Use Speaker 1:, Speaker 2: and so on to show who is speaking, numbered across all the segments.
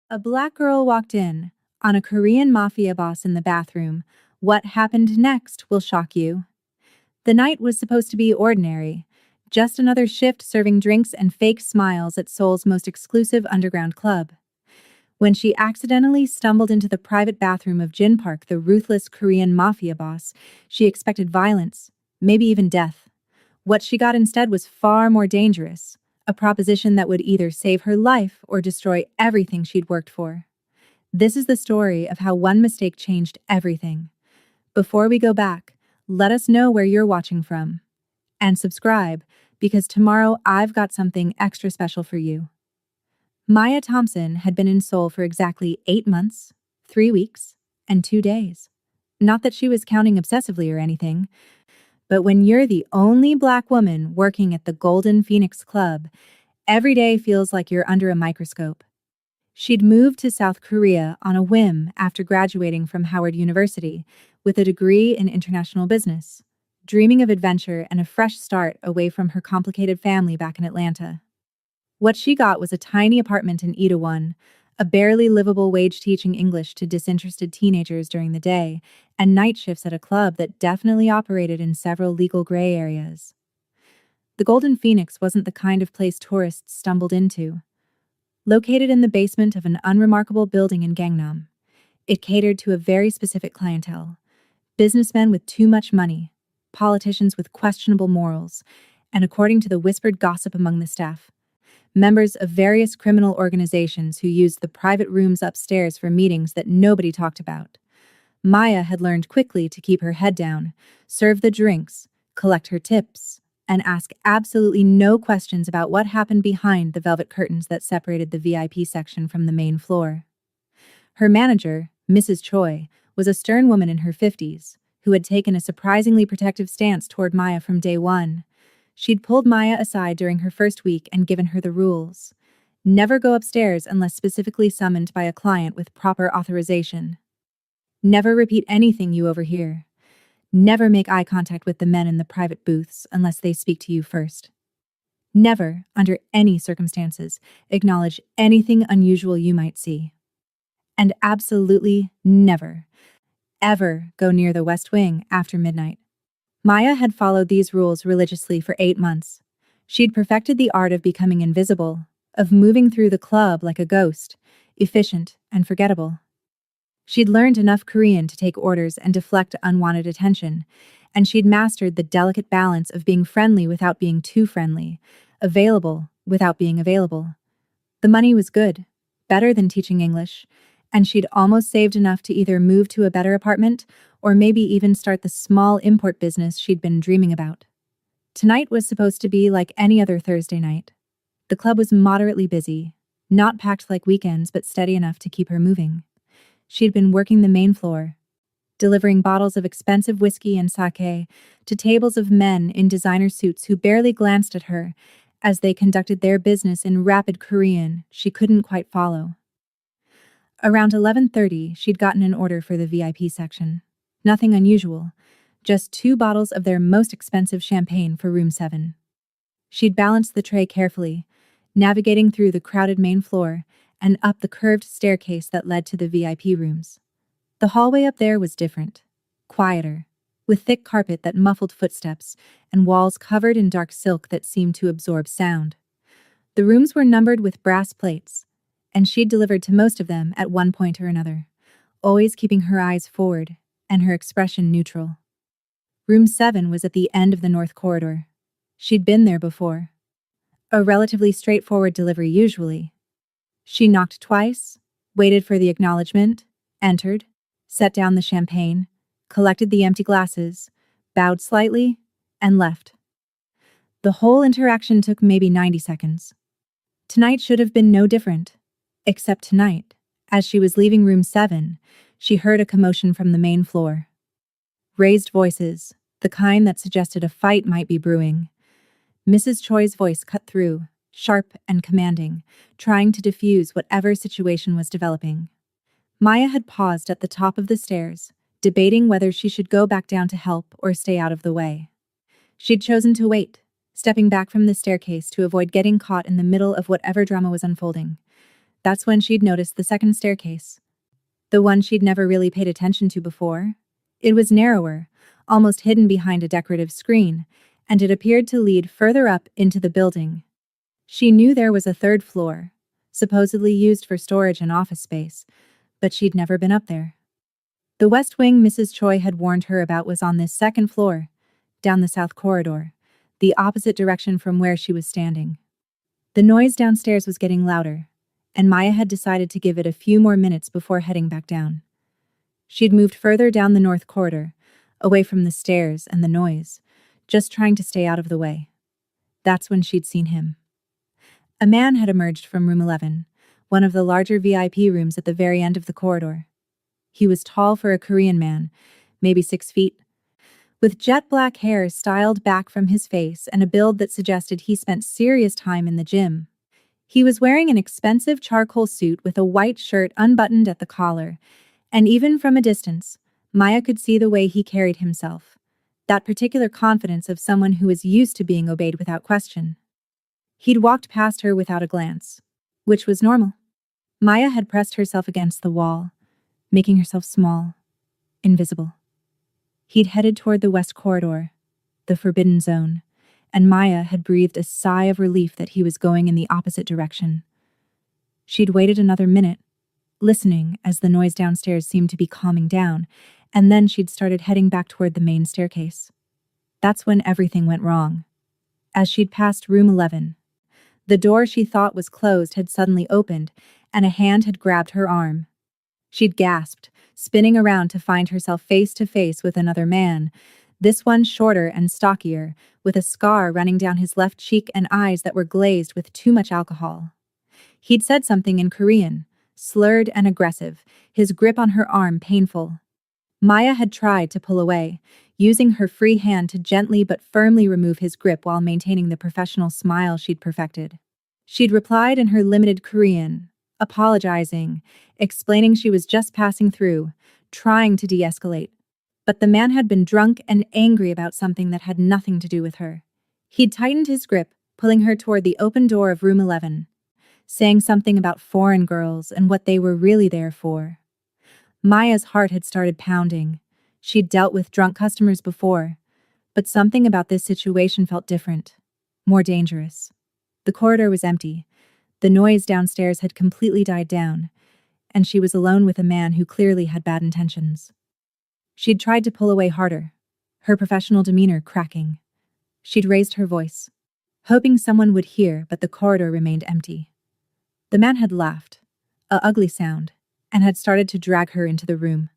Speaker 1: A black girl walked in, on a Korean mafia boss in the bathroom. What happened next will shock you. The night was supposed to be ordinary, just another shift serving drinks and fake smiles at Seoul's most exclusive underground club. When she accidentally stumbled into the private bathroom of Jin Park, the ruthless Korean mafia boss, she expected violence, maybe even death. What she got instead was far more dangerous, a proposition that would either save her life or destroy everything she'd worked for. This is the story of how one mistake changed everything. Before we go back, let us know where you're watching from. And subscribe, because tomorrow I've got something extra special for you. Maya Thompson had been in Seoul for exactly 8 months, 3 weeks, and 2 days. Not that she was counting obsessively or anything, but when you're the only black woman working at the Golden Phoenix Club, every day feels like you're under a microscope. She'd moved to South Korea on a whim after graduating from Howard University with a degree in international business, dreaming of adventure and a fresh start away from her complicated family back in Atlanta. What she got was a tiny apartment in Itaewon, a barely livable wage teaching English to disinterested teenagers during the day, and night shifts at a club that definitely operated in several legal gray areas. The Golden Phoenix wasn't the kind of place tourists stumbled into. Located in the basement of an unremarkable building in Gangnam, it catered to a very specific clientele: businessmen with too much money, politicians with questionable morals, and according to the whispered gossip among the staff, members of various criminal organizations who used the private rooms upstairs for meetings that nobody talked about. Maya had learned quickly to keep her head down, serve the drinks, collect her tips, and ask absolutely no questions about what happened behind the velvet curtains that separated the VIP section from the main floor. Her manager, Mrs. Choi, was a stern woman in her 50s, who had taken a surprisingly protective stance toward Maya from day one. She'd pulled Maya aside during her first week and given her the rules. Never go upstairs unless specifically summoned by a client with proper authorization. Never repeat anything you overhear. Never make eye contact with the men in the private booths unless they speak to you first. Never, under any circumstances, acknowledge anything unusual you might see. And absolutely never, ever go near the West Wing after midnight. Maya had followed these rules religiously for 8 months. She'd perfected the art of becoming invisible, of moving through the club like a ghost, efficient and forgettable. She'd learned enough Korean to take orders and deflect unwanted attention, and she'd mastered the delicate balance of being friendly without being too friendly, available without being available. The money was good, better than teaching English, and she'd almost saved enough to either move to a better apartment or maybe even start the small import business she'd been dreaming about. Tonight was supposed to be like any other Thursday night. The club was moderately busy, not packed like weekends but steady enough to keep her moving. She'd been working the main floor, delivering bottles of expensive whiskey and sake to tables of men in designer suits who barely glanced at her as they conducted their business in rapid Korean she couldn't quite follow. Around 11:30, she'd gotten an order for the VIP section. Nothing unusual, just 2 bottles of their most expensive champagne for room 7. She'd balanced the tray carefully, navigating through the crowded main floor and up the curved staircase that led to the VIP rooms. The hallway up there was different, quieter, with thick carpet that muffled footsteps and walls covered in dark silk that seemed to absorb sound. The rooms were numbered with brass plates, and she'd delivered to most of them at one point or another, always keeping her eyes forward and her expression neutral. Room 7 was at the end of the north corridor. She'd been there before. A relatively straightforward delivery usually. She knocked twice, waited for the acknowledgement, entered, set down the champagne, collected the empty glasses, bowed slightly, and left. The whole interaction took maybe 90 seconds. Tonight should have been no different. Except tonight, as she was leaving room 7, she heard a commotion from the main floor. Raised voices, the kind that suggested a fight might be brewing. Mrs. Choi's voice cut through, sharp and commanding, trying to diffuse whatever situation was developing. Maya had paused at the top of the stairs, debating whether she should go back down to help or stay out of the way. She'd chosen to wait, stepping back from the staircase to avoid getting caught in the middle of whatever drama was unfolding. That's when she'd noticed the second staircase. The one she'd never really paid attention to before. It was narrower, almost hidden behind a decorative screen, and it appeared to lead further up into the building. She knew there was a third floor, supposedly used for storage and office space, but she'd never been up there. The West Wing Mrs. Choi had warned her about was on this second floor, down the south corridor, the opposite direction from where she was standing. The noise downstairs was getting louder, and Maya had decided to give it a few more minutes before heading back down. She'd moved further down the north corridor, away from the stairs and the noise, just trying to stay out of the way. That's when she'd seen him. A man had emerged from room 11, one of the larger VIP rooms at the very end of the corridor. He was tall for a Korean man, maybe 6 feet, with jet black hair styled back from his face and a build that suggested he spent serious time in the gym. He was wearing an expensive charcoal suit with a white shirt unbuttoned at the collar, and even from a distance, Maya could see the way he carried himself, that particular confidence of someone who is used to being obeyed without question. He'd walked past her without a glance, which was normal. Maya had pressed herself against the wall, making herself small, invisible. He'd headed toward the west corridor, the forbidden zone, and Maya had breathed a sigh of relief that he was going in the opposite direction. She'd waited another minute, listening as the noise downstairs seemed to be calming down, and then she'd started heading back toward the main staircase. That's when everything went wrong. As she'd passed room 11, the door she thought was closed had suddenly opened, and a hand had grabbed her arm. She'd gasped, spinning around to find herself face to face with another man, this one shorter and stockier, with a scar running down his left cheek and eyes that were glazed with too much alcohol. He'd said something in Korean, slurred and aggressive, his grip on her arm painful. Maya had tried to pull away, using her free hand to gently but firmly remove his grip while maintaining the professional smile she'd perfected. She'd replied in her limited Korean, apologizing, explaining she was just passing through, trying to de-escalate. But the man had been drunk and angry about something that had nothing to do with her. He'd tightened his grip, pulling her toward the open door of room 11, saying something about foreign girls and what they were really there for. Maya's heart had started pounding. She'd dealt with drunk customers before, but something about this situation felt different, more dangerous. The corridor was empty. The noise downstairs had completely died down, and she was alone with a man who clearly had bad intentions. She'd tried to pull away harder, her professional demeanor cracking. She'd raised her voice, hoping someone would hear, but the corridor remained empty. The man had laughed, a ugly sound, and had started to drag her into the room.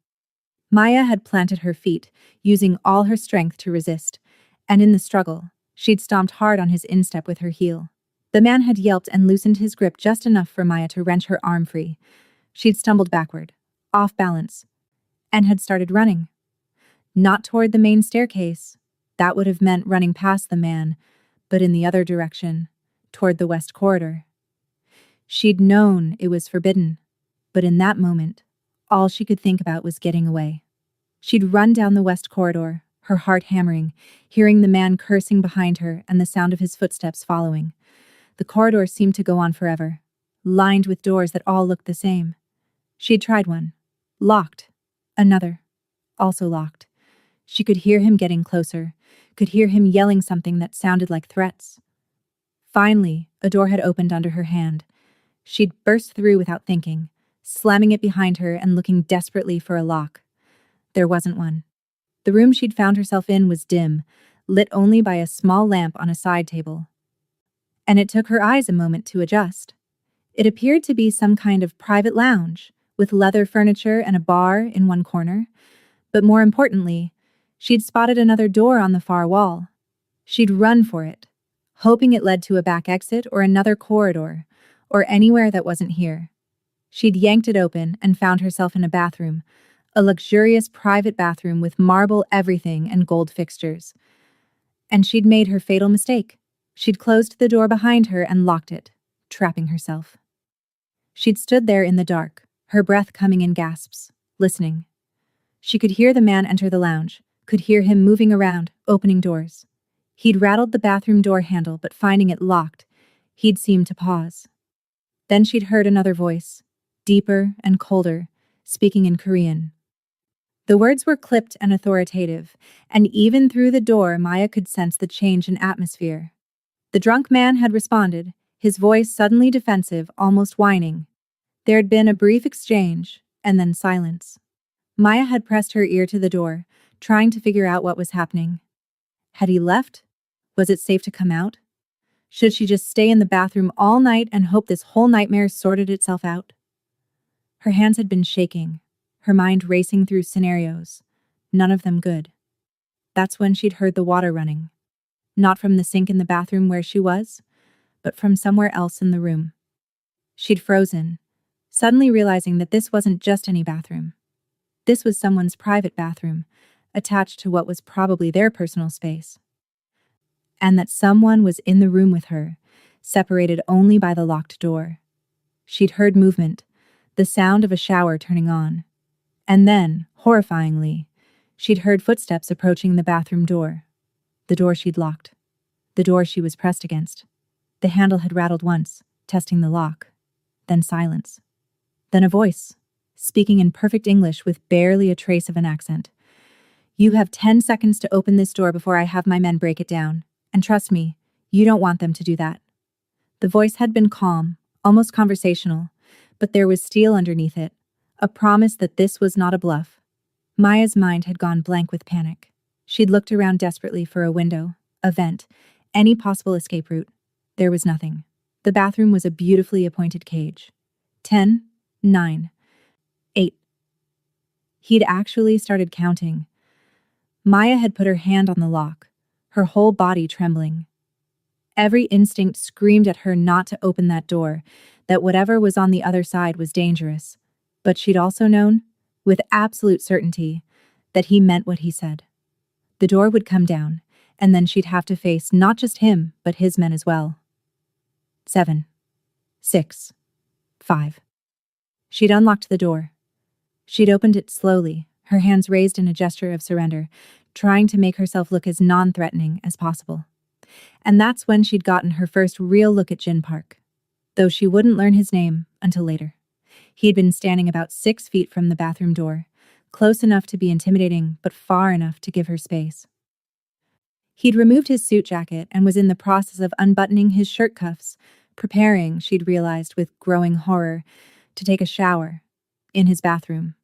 Speaker 1: Maya had planted her feet, using all her strength to resist, and in the struggle, she'd stomped hard on his instep with her heel. The man had yelped and loosened his grip just enough for Maya to wrench her arm free. She'd stumbled backward, off balance, and had started running. Not toward the main staircase. That would have meant running past the man, but in the other direction, toward the west corridor. She'd known it was forbidden, but in that moment, all she could think about was getting away. She'd run down the west corridor, her heart hammering, hearing the man cursing behind her and the sound of his footsteps following. The corridor seemed to go on forever, lined with doors that all looked the same. She'd tried one. Locked. Another. Also locked. She could hear him getting closer, could hear him yelling something that sounded like threats. Finally, a door had opened under her hand. She'd burst through without thinking, slamming it behind her and looking desperately for a lock. There wasn't one. The room she'd found herself in was dim, lit only by a small lamp on a side table. And it took her eyes a moment to adjust. It appeared to be some kind of private lounge, with leather furniture and a bar in one corner. But more importantly, she'd spotted another door on the far wall. She'd run for it, hoping it led to a back exit or another corridor, or anywhere that wasn't here. She'd yanked it open and found herself in a bathroom, a luxurious private bathroom with marble everything and gold fixtures. And she'd made her fatal mistake. She'd closed the door behind her and locked it, trapping herself. She'd stood there in the dark, her breath coming in gasps, listening. She could hear the man enter the lounge, could hear him moving around, opening doors. He'd rattled the bathroom door handle, but finding it locked, he'd seemed to pause. Then she'd heard another voice, deeper and colder, speaking in Korean. The words were clipped and authoritative, and even through the door Maya could sense the change in atmosphere. The drunk man had responded, his voice suddenly defensive, almost whining. There had been a brief exchange, and then silence. Maya had pressed her ear to the door, trying to figure out what was happening. Had he left? Was it safe to come out? Should she just stay in the bathroom all night and hope this whole nightmare sorted itself out? Her hands had been shaking, her mind racing through scenarios, none of them good. That's when she'd heard the water running. Not from the sink in the bathroom where she was, but from somewhere else in the room. She'd frozen, suddenly realizing that this wasn't just any bathroom. This was someone's private bathroom, attached to what was probably their personal space. And that someone was in the room with her, separated only by the locked door. She'd heard movement, the sound of a shower turning on. And then, horrifyingly, she'd heard footsteps approaching the bathroom door. The door she'd locked. The door she was pressed against. The handle had rattled once, testing the lock. Then silence. Then a voice, speaking in perfect English with barely a trace of an accent. You have 10 seconds to open this door before I have my men break it down. And trust me, you don't want them to do that. The voice had been calm, almost conversational, but there was steel underneath it, a promise that this was not a bluff. Maya's mind had gone blank with panic. She'd looked around desperately for a window, a vent, any possible escape route. There was nothing. The bathroom was a beautifully appointed cage. 10, 9, 8. He'd actually started counting. Maya had put her hand on the lock, her whole body trembling. Every instinct screamed at her not to open that door, that whatever was on the other side was dangerous. But she'd also known, with absolute certainty, that he meant what he said. The door would come down, and then she'd have to face not just him, but his men as well. 7, 6, 5. She'd unlocked the door. She'd opened it slowly, her hands raised in a gesture of surrender, trying to make herself look as non-threatening as possible. And that's when she'd gotten her first real look at Jin Park, though she wouldn't learn his name until later. He'd been standing about 6 feet from the bathroom door, close enough to be intimidating, but far enough to give her space. He'd removed his suit jacket and was in the process of unbuttoning his shirt cuffs, preparing, she'd realized with growing horror, to take a shower in his bathroom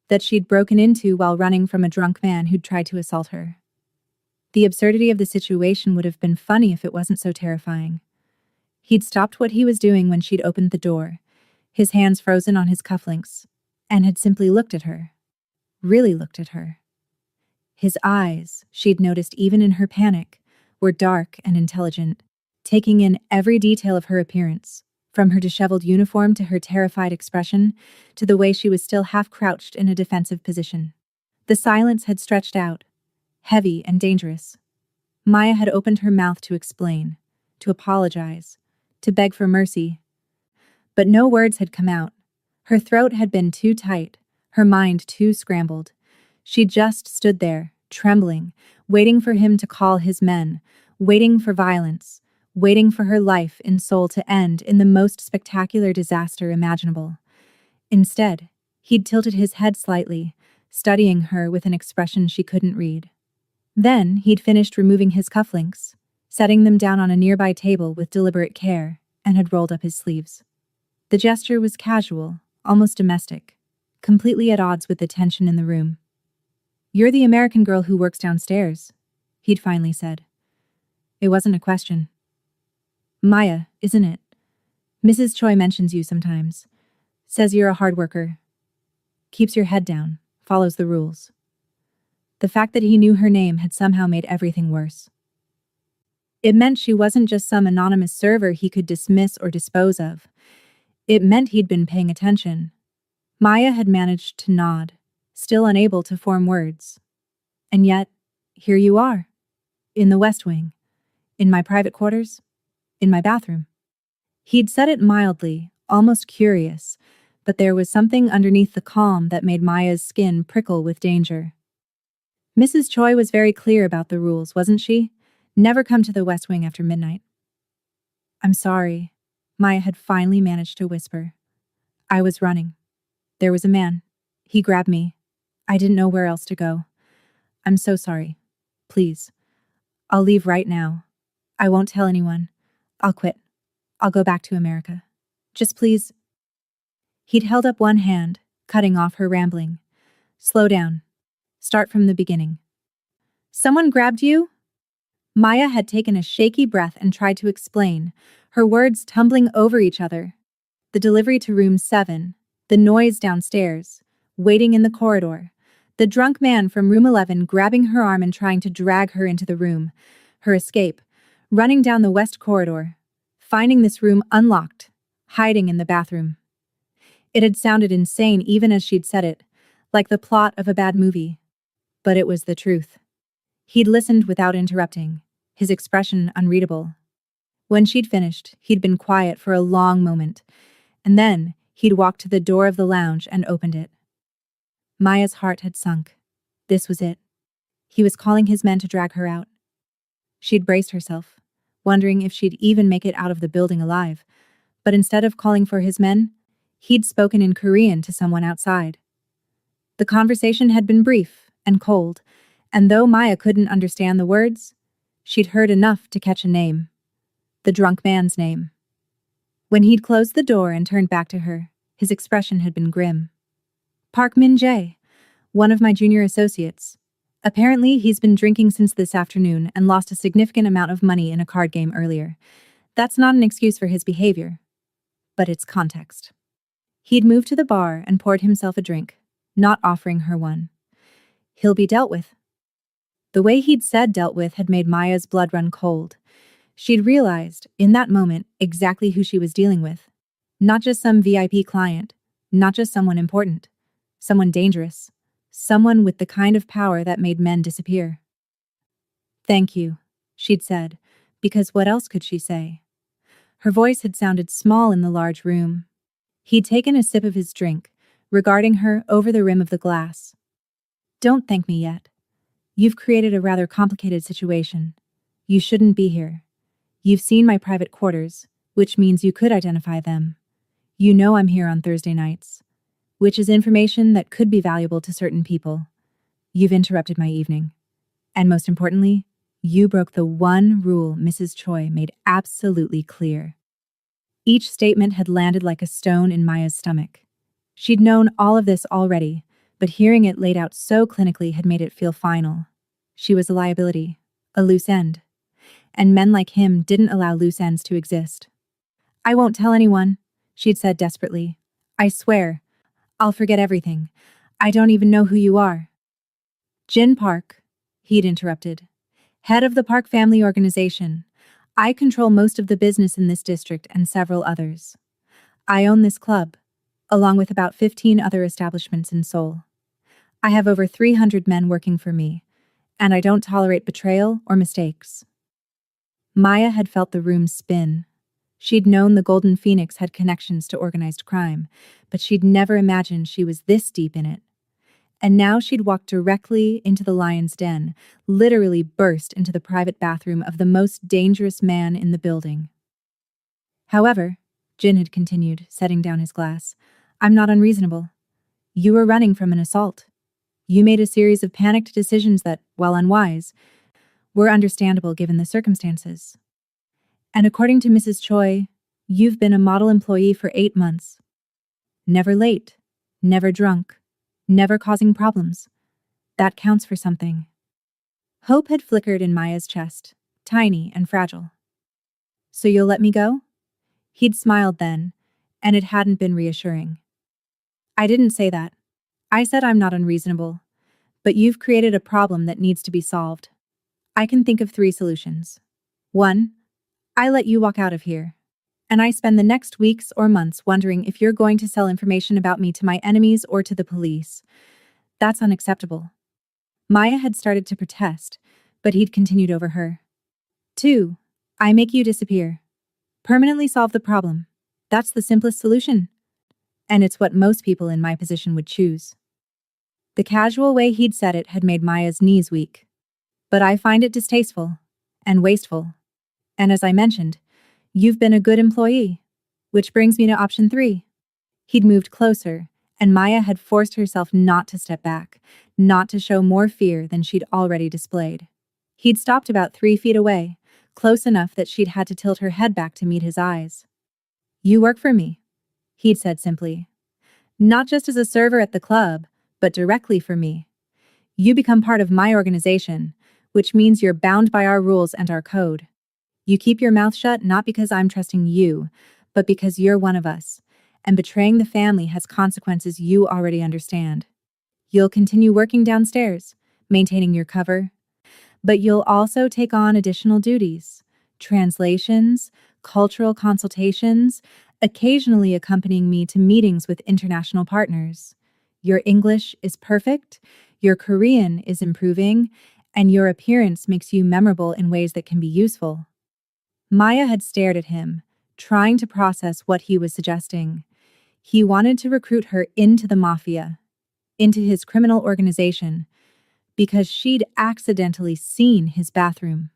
Speaker 1: that she'd broken into while running from a drunk man who'd tried to assault her. The absurdity of the situation would have been funny if it wasn't so terrifying. He'd stopped what he was doing when she'd opened the door, his hands frozen on his cufflinks, and had simply looked at her. Really looked at her. His eyes, she'd noticed even in her panic, were dark and intelligent, taking in every detail of her appearance, from her disheveled uniform to her terrified expression, to the way she was still half-crouched in a defensive position. The silence had stretched out, heavy and dangerous. Maya had opened her mouth to explain, to apologize, to beg for mercy. But no words had come out. Her throat had been too tight, her mind too scrambled. She just stood there, trembling, waiting for him to call his men, waiting for violence, waiting for her life in Seoul to end in the most spectacular disaster imaginable. Instead, he'd tilted his head slightly, studying her with an expression she couldn't read. Then he'd finished removing his cufflinks, setting them down on a nearby table with deliberate care, and had rolled up his sleeves. The gesture was casual, almost domestic, completely at odds with the tension in the room. "You're the American girl who works downstairs," he'd finally said. It wasn't a question. "Maya, isn't it? Mrs. Choi mentions you sometimes. Says you're a hard worker. Keeps your head down, follows the rules." The fact that he knew her name had somehow made everything worse. It meant she wasn't just some anonymous server he could dismiss or dispose of. It meant he'd been paying attention. Maya had managed to nod, still unable to form words. And yet, here you are, in the West Wing, in my private quarters, in my bathroom. He'd said it mildly, almost curious, but there was something underneath the calm that made Maya's skin prickle with danger. Mrs. Choi was very clear about the rules, wasn't she? Never come to the West Wing after midnight. "I'm sorry," Maya had finally managed to whisper. I was running. There was a man. He grabbed me. I didn't know where else to go. I'm so sorry. Please. I'll leave right now. I won't tell anyone. I'll quit. I'll go back to America. Just please. He'd held up one hand, cutting off her rambling. Slow down. Start from the beginning. Someone grabbed you? Maya had taken a shaky breath and tried to explain, her words tumbling over each other. The delivery to room 7, the noise downstairs, waiting in the corridor, the drunk man from room 11 grabbing her arm and trying to drag her into the room, her escape, running down the west corridor, finding this room unlocked, hiding in the bathroom. It had sounded insane even as she'd said it, like the plot of a bad movie. But it was the truth. He'd listened without interrupting, his expression unreadable. When she'd finished, he'd been quiet for a long moment, and then he'd walked to the door of the lounge and opened it. Maya's heart had sunk. This was it. He was calling his men to drag her out. She'd braced herself, wondering if she'd even make it out of the building alive, but instead of calling for his men, he'd spoken in Korean to someone outside. The conversation had been brief and cold, and though Maya couldn't understand the words, she'd heard enough to catch a name. The drunk man's name. When he'd closed the door and turned back to her, his expression had been grim. Park Min-jae, one of my junior associates. Apparently, he's been drinking since this afternoon and lost a significant amount of money in a card game earlier. That's not an excuse for his behavior, but it's context. He'd moved to the bar and poured himself a drink, not offering her one. He'll be dealt with. The way he'd said dealt with had made Maya's blood run cold. She'd realized, in that moment, exactly who she was dealing with. Not just some VIP client, not just someone important, someone dangerous, someone with the kind of power that made men disappear. Thank you, she'd said, because what else could she say? Her voice had sounded small in the large room. He'd taken a sip of his drink, regarding her over the rim of the glass. Don't thank me yet. You've created a rather complicated situation. You shouldn't be here. You've seen my private quarters, which means you could identify them. You know I'm here on Thursday nights, which is information that could be valuable to certain people. You've interrupted my evening. And most importantly, you broke the one rule Mrs. Choi made absolutely clear. Each statement had landed like a stone in Maya's stomach. She'd known all of this already, but hearing it laid out so clinically had made it feel final. She was a liability, a loose end. And men like him didn't allow loose ends to exist. I won't tell anyone, she'd said desperately. I swear. I'll forget everything. I don't even know who you are. Jin Park, he'd interrupted. Head of the Park family organization. I control most of the business in this district and several others. I own this club, along with about 15 other establishments in Seoul. I have over 300 men working for me, and I don't tolerate betrayal or mistakes. Maya had felt the room spin. She'd known the Golden Phoenix had connections to organized crime, but she'd never imagined she was this deep in it. And now she'd walked directly into the lion's den, literally burst into the private bathroom of the most dangerous man in the building. However, Jin had continued, setting down his glass, I'm not unreasonable. You were running from an assault. You made a series of panicked decisions that, while unwise, were understandable given the circumstances. And according to Mrs. Choi, you've been a model employee for 8 months. Never late, never drunk, never causing problems. That counts for something. Hope had flickered in Maya's chest, tiny and fragile. So you'll let me go? He'd smiled then, and it hadn't been reassuring. I didn't say that. I said I'm not unreasonable, but you've created a problem that needs to be solved. I can think of 3 solutions. 1, I let you walk out of here, and I spend the next weeks or months wondering if you're going to sell information about me to my enemies or to the police. That's unacceptable. Maya had started to protest, but he'd continued over her. 2, I make you disappear. Permanently solve the problem. That's the simplest solution. And it's what most people in my position would choose. The casual way he'd said it had made Maya's knees weak. But I find it distasteful and wasteful. And as I mentioned, you've been a good employee. Which brings me to option 3. He'd moved closer, and Maya had forced herself not to step back, not to show more fear than she'd already displayed. He'd stopped about 3 feet away, close enough that she'd had to tilt her head back to meet his eyes. "You work for me," he'd said simply. "Not just as a server at the club, but directly for me. You become part of my organization, which means you're bound by our rules and our code. You keep your mouth shut not because I'm trusting you, but because you're one of us, and betraying the family has consequences you already understand. You'll continue working downstairs, maintaining your cover, but you'll also take on additional duties, translations, cultural consultations, occasionally accompanying me to meetings with international partners. Your English is perfect, your Korean is improving, and your appearance makes you memorable in ways that can be useful." Maya had stared at him, trying to process what he was suggesting. He wanted to recruit her into the Mafia, into his criminal organization, because she'd accidentally seen his bathroom.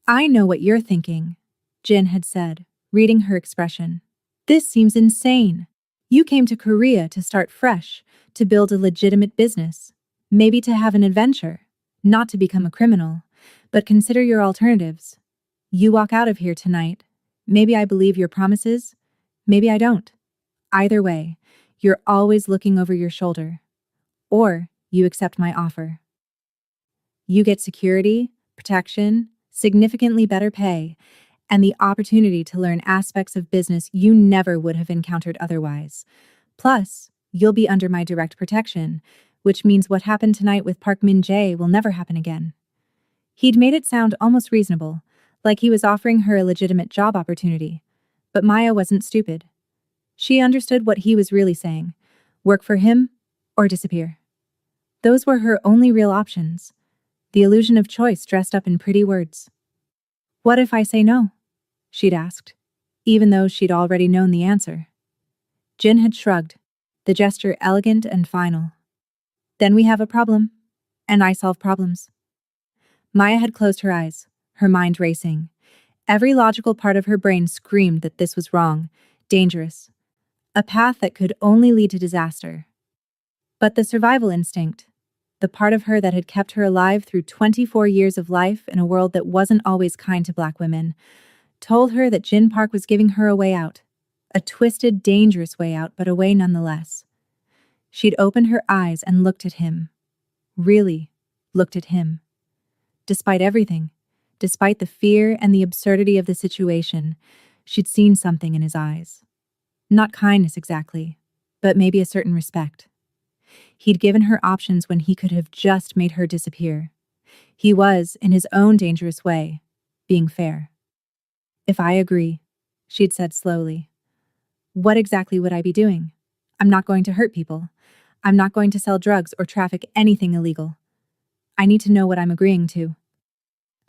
Speaker 1: "I know what you're thinking," Jin had said, reading her expression. "This seems insane. You came to Korea to start fresh, to build a legitimate business, maybe to have an adventure, not to become a criminal, but consider your alternatives. You walk out of here tonight. Maybe I believe your promises, maybe I don't. Either way, you're always looking over your shoulder. Or you accept my offer. You get security, protection, significantly better pay, and the opportunity to learn aspects of business you never would have encountered otherwise. Plus, you'll be under my direct protection, which means what happened tonight with Park Min-jae will never happen again." He'd made it sound almost reasonable, like he was offering her a legitimate job opportunity. But Maya wasn't stupid. She understood what he was really saying: work for him or disappear. Those were her only real options. The illusion of choice dressed up in pretty words. "What if I say no?" she'd asked, even though she'd already known the answer. Jin had shrugged, the gesture elegant and final. "Then we have a problem, and I solve problems." Maya had closed her eyes, her mind racing. Every logical part of her brain screamed that this was wrong, dangerous, a path that could only lead to disaster. But the survival instinct, the part of her that had kept her alive through 24 years of life in a world that wasn't always kind to Black women, told her that Jin Park was giving her a way out. A twisted, dangerous way out, but a way nonetheless. She'd opened her eyes and looked at him. Really looked at him. Despite everything, despite the fear and the absurdity of the situation, she'd seen something in his eyes. Not kindness exactly, but maybe a certain respect. He'd given her options when he could have just made her disappear. He was, in his own dangerous way, being fair. "If I agree," she'd said slowly, "what exactly would I be doing? I'm not going to hurt people. I'm not going to sell drugs or traffic anything illegal. I need to know what I'm agreeing to."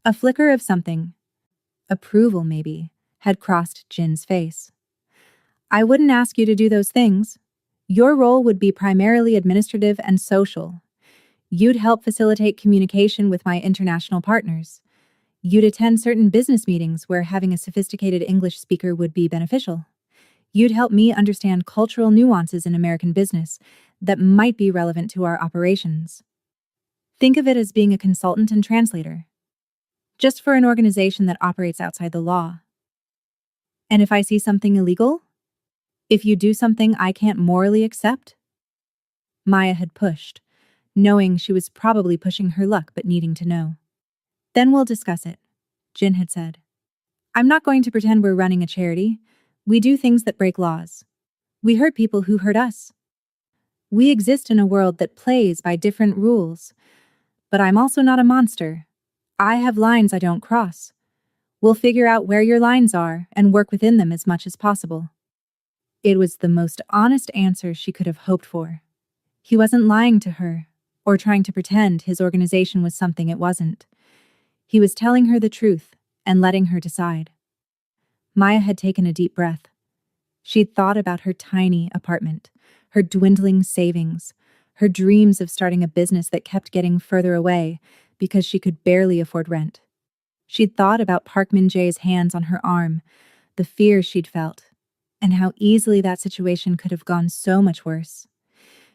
Speaker 1: A flicker of something, approval maybe, had crossed Jin's face. "I wouldn't ask you to do those things. Your role would be primarily administrative and social. You'd help facilitate communication with my international partners. You'd attend certain business meetings where having a sophisticated English speaker would be beneficial. You'd help me understand cultural nuances in American business that might be relevant to our operations. Think of it as being a consultant and translator, just for an organization that operates outside the law. And if I see something illegal? If you do something I can't morally accept?" Maya had pushed, knowing she was probably pushing her luck but needing to know. "Then we'll discuss it," Jin had said. "I'm not going to pretend we're running a charity. We do things that break laws. We hurt people who hurt us. We exist in a world that plays by different rules. But I'm also not a monster. I have lines I don't cross. We'll figure out where your lines are and work within them as much as possible." It was the most honest answer she could have hoped for. He wasn't lying to her, or trying to pretend his organization was something it wasn't. He was telling her the truth and letting her decide. Maya had taken a deep breath. She'd thought about her tiny apartment, her dwindling savings, her dreams of starting a business that kept getting further away because she could barely afford rent. She'd thought about Park Min-jae's hands on her arm, the fear she'd felt. and how easily that situation could have gone so much worse.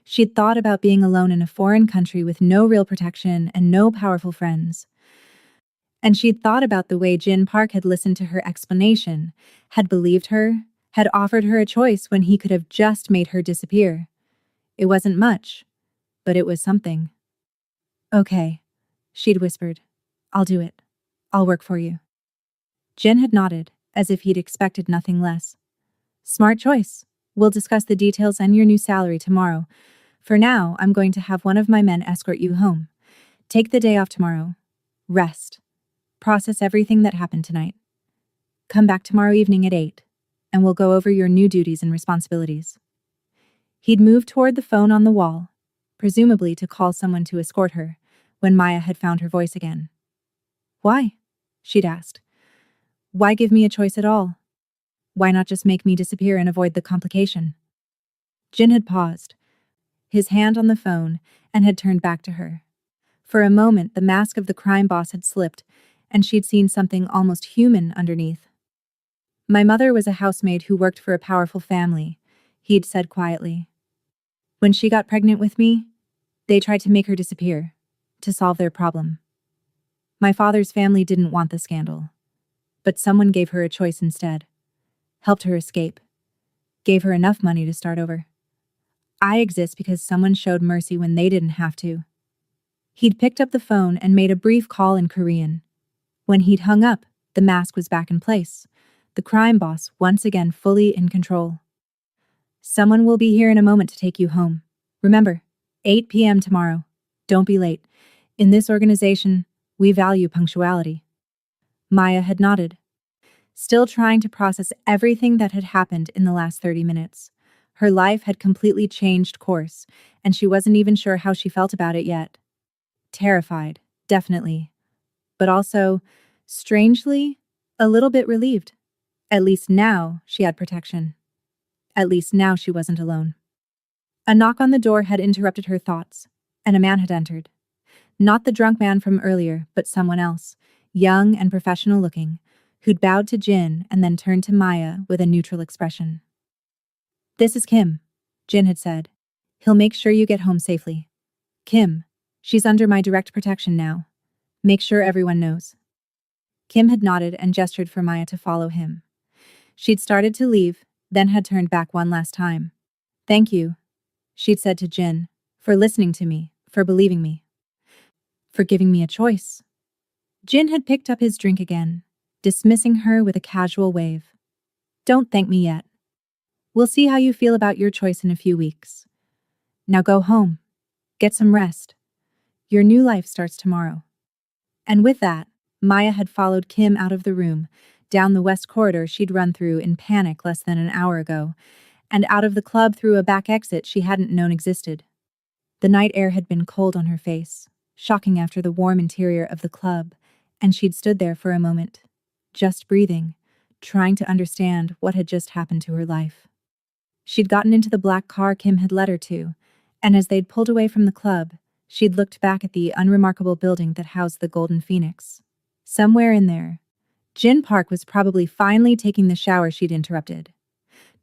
Speaker 1: She'd thought about being alone in a foreign country with no real protection and no powerful friends. And she'd thought about the way Jin Park had listened to her explanation, had believed her, had offered her a choice when he could have just made her disappear. It wasn't much, but it was something. Okay, she'd whispered. I'll do it. I'll work for you. Jin had nodded, as if he'd expected nothing less. Smart choice. We'll discuss the details and your new salary tomorrow. For now, I'm going to have one of my men escort you home. Take the day off tomorrow. Rest. Process everything that happened tonight. Come back tomorrow evening at 8, and we'll go over your new duties and responsibilities. He'd moved toward the phone on the wall, presumably to call someone to escort her, when Maya had found her voice again. Why? She'd asked. Why give me a choice at all? Why not just make me disappear and avoid the complication? Jin had paused, his hand on the phone, and had turned back to her. For a moment, the mask of the crime boss had slipped, and she'd seen something almost human underneath. My mother was a housemaid who worked for a powerful family, he'd said quietly. When she got pregnant with me, they tried to make her disappear, to solve their problem. My father's family didn't want the scandal, but someone gave her a choice instead, helped her escape, gave her enough money to start over. I exist because someone showed mercy when they didn't have to. He'd picked up the phone and made a brief call in Korean. When he'd hung up, the mask was back in place, the crime boss once again fully in control. Someone will be here in a moment to take you home. Remember, 8 p.m. tomorrow. Don't be late. In this organization, we value punctuality. Maya had nodded, still trying to process everything that had happened in the last 30 minutes. Her life had completely changed course, and she wasn't even sure how she felt about it yet. Terrified, definitely. But also, strangely, a little bit relieved. At least now she had protection. At least now she wasn't alone. A knock on the door had interrupted her thoughts, and a man had entered. Not the drunk man from earlier, but someone else, young and professional looking, who'd bowed to Jin and then turned to Maya with a neutral expression. This is Kim, Jin had said. He'll make sure you get home safely. Kim, she's under my direct protection now. Make sure everyone knows. Kim had nodded and gestured for Maya to follow him. She'd started to leave, then had turned back one last time. Thank you, she'd said to Jin, for listening to me, for believing me. For giving me a choice. Jin had picked up his drink again, dismissing her with a casual wave. Don't thank me yet. We'll see how you feel about your choice in a few weeks. Now go home. Get some rest. Your new life starts tomorrow. And with that, Maya had followed Kim out of the room, down the west corridor she'd run through in panic less than an hour ago, and out of the club through a back exit she hadn't known existed. The night air had been cold on her face, shocking after the warm interior of the club, and she'd stood there for a moment, just breathing, trying to understand what had just happened to her life. She'd gotten into the black car Kim had led her to, and as they'd pulled away from the club, she'd looked back at the unremarkable building that housed the Golden Phoenix. Somewhere in there, Jin Park was probably finally taking the shower she'd interrupted.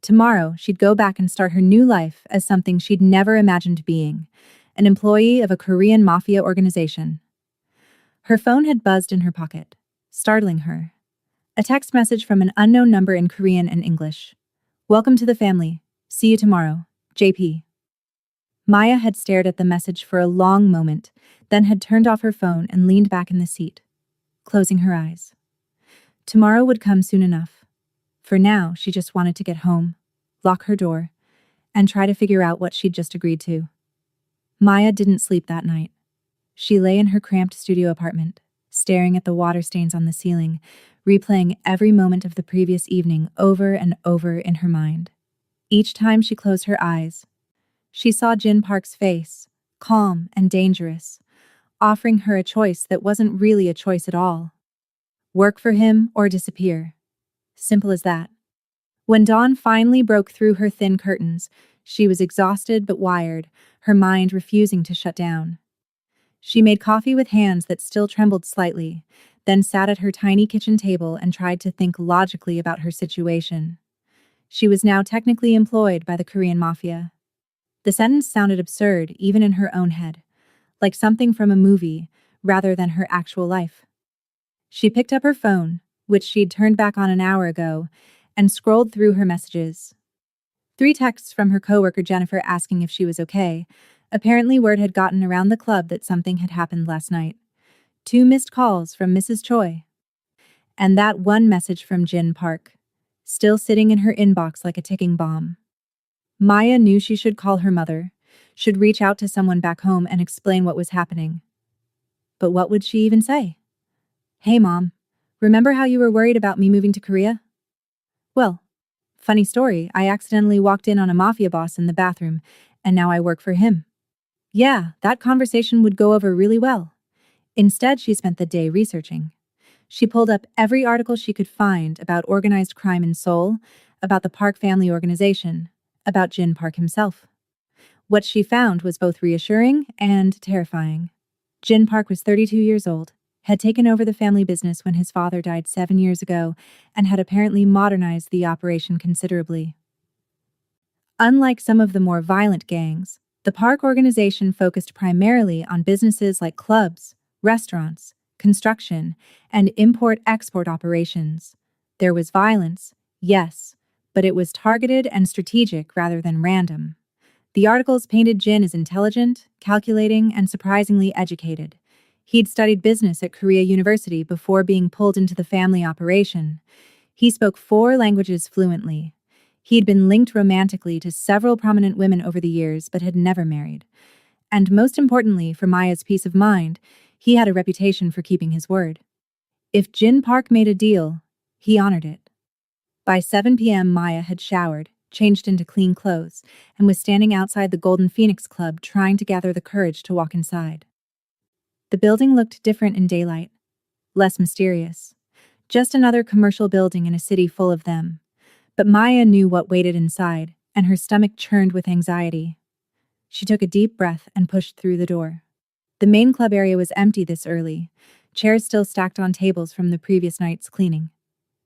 Speaker 1: Tomorrow, she'd go back and start her new life as something she'd never imagined being, an employee of a Korean Mafia organization. Her phone had buzzed in her pocket, startling her. A text message from an unknown number in Korean and English. Welcome to the family. See you tomorrow. JP. Maya had stared at the message for a long moment, then had turned off her phone and leaned back in the seat, closing her eyes. Tomorrow would come soon enough. For now, she just wanted to get home, lock her door, and try to figure out what she'd just agreed to. Maya didn't sleep that night. She lay in her cramped studio apartment, staring at the water stains on the ceiling, replaying every moment of the previous evening over and over in her mind. Each time she closed her eyes, she saw Jin Park's face, calm and dangerous, offering her a choice that wasn't really a choice at all. Work for him or disappear. Simple as that. When dawn finally broke through her thin curtains, she was exhausted but wired, her mind refusing to shut down. She made coffee with hands that still trembled slightly, then sat at her tiny kitchen table and tried to think logically about her situation. She was now technically employed by the Korean Mafia. The sentence sounded absurd even in her own head, like something from a movie rather than her actual life. She picked up her phone, which she'd turned back on an hour ago, and scrolled through her messages. 3 texts from her coworker Jennifer asking if she was okay. Apparently word had gotten around the club that something had happened last night. 2 missed calls from Mrs. Choi. And that one message from Jin Park, still sitting in her inbox like a ticking bomb. Maya knew she should call her mother, should reach out to someone back home and explain what was happening. But what would she even say? Hey Mom, remember how you were worried about me moving to Korea? Well, funny story, I accidentally walked in on a mafia boss in the bathroom, and now I work for him. Yeah, that conversation would go over really well. Instead, she spent the day researching. She pulled up every article she could find about organized crime in Seoul, about the Park family organization, about Jin Park himself. What she found was both reassuring and terrifying. Jin Park was 32 years old, had taken over the family business when his father died 7 years ago, and had apparently modernized the operation considerably. Unlike some of the more violent gangs, the Park organization focused primarily on businesses like clubs, restaurants, construction, and import-export operations. There was violence, yes, but it was targeted and strategic rather than random. The articles painted Jin as intelligent, calculating, and surprisingly educated. He'd studied business at Korea University before being pulled into the family operation. He spoke 4 languages fluently. He'd been linked romantically to several prominent women over the years but had never married. And most importantly, for Maya's peace of mind, he had a reputation for keeping his word. If Jin Park made a deal, he honored it. By 7 p.m., Maya had showered, changed into clean clothes, and was standing outside the Golden Phoenix Club trying to gather the courage to walk inside. The building looked different in daylight, less mysterious. Just another commercial building in a city full of them. But Maya knew what waited inside, and her stomach churned with anxiety. She took a deep breath and pushed through the door. The main club area was empty this early, chairs still stacked on tables from the previous night's cleaning.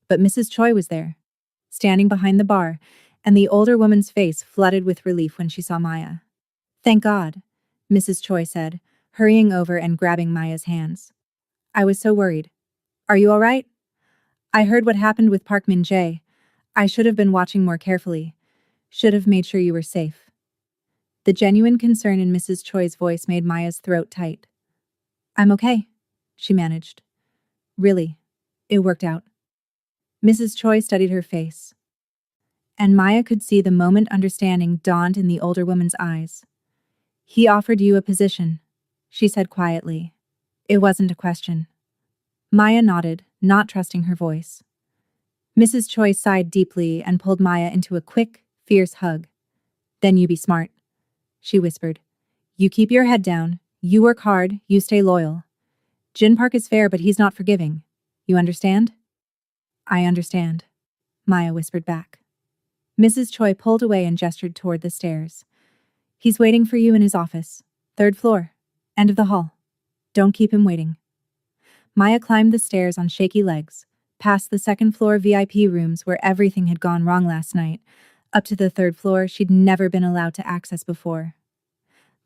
Speaker 1: But Mrs. Choi was there, standing behind the bar, and the older woman's face flooded with relief when she saw Maya. Thank God, Mrs. Choi said, hurrying over and grabbing Maya's hands. I was so worried. Are you all right? I heard what happened with Park Min-jae. I should have been watching more carefully. Should have made sure you were safe. The genuine concern in Mrs. Choi's voice made Maya's throat tight. I'm okay, she managed. Really, it worked out. Mrs. Choi studied her face. And Maya could see the moment understanding dawned in the older woman's eyes. He offered you a position, she said quietly. It wasn't a question. Maya nodded, not trusting her voice. Mrs. Choi sighed deeply and pulled Maya into a quick, fierce hug. Then you be smart, she whispered. You keep your head down, you work hard, you stay loyal. Jin Park is fair, but he's not forgiving. You understand? I understand, Maya whispered back. Mrs. Choi pulled away and gestured toward the stairs. He's waiting for you in his office. 3rd floor. End of the hall. Don't keep him waiting. Maya climbed the stairs on shaky legs, past the 2nd floor VIP rooms where everything had gone wrong last night, up to the 3rd floor she'd never been allowed to access before.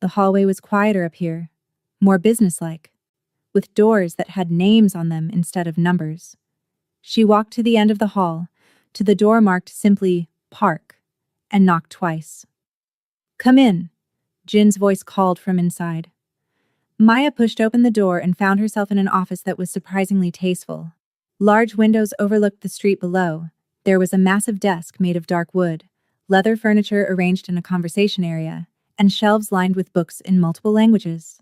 Speaker 1: The hallway was quieter up here, more businesslike, with doors that had names on them instead of numbers. She walked to the end of the hall, to the door marked simply Park, and knocked twice. Come in, Jin's voice called from inside. Maya pushed open the door and found herself in an office that was surprisingly tasteful. Large windows overlooked the street below. There was a massive desk made of dark wood, leather furniture arranged in a conversation area, and shelves lined with books in multiple languages.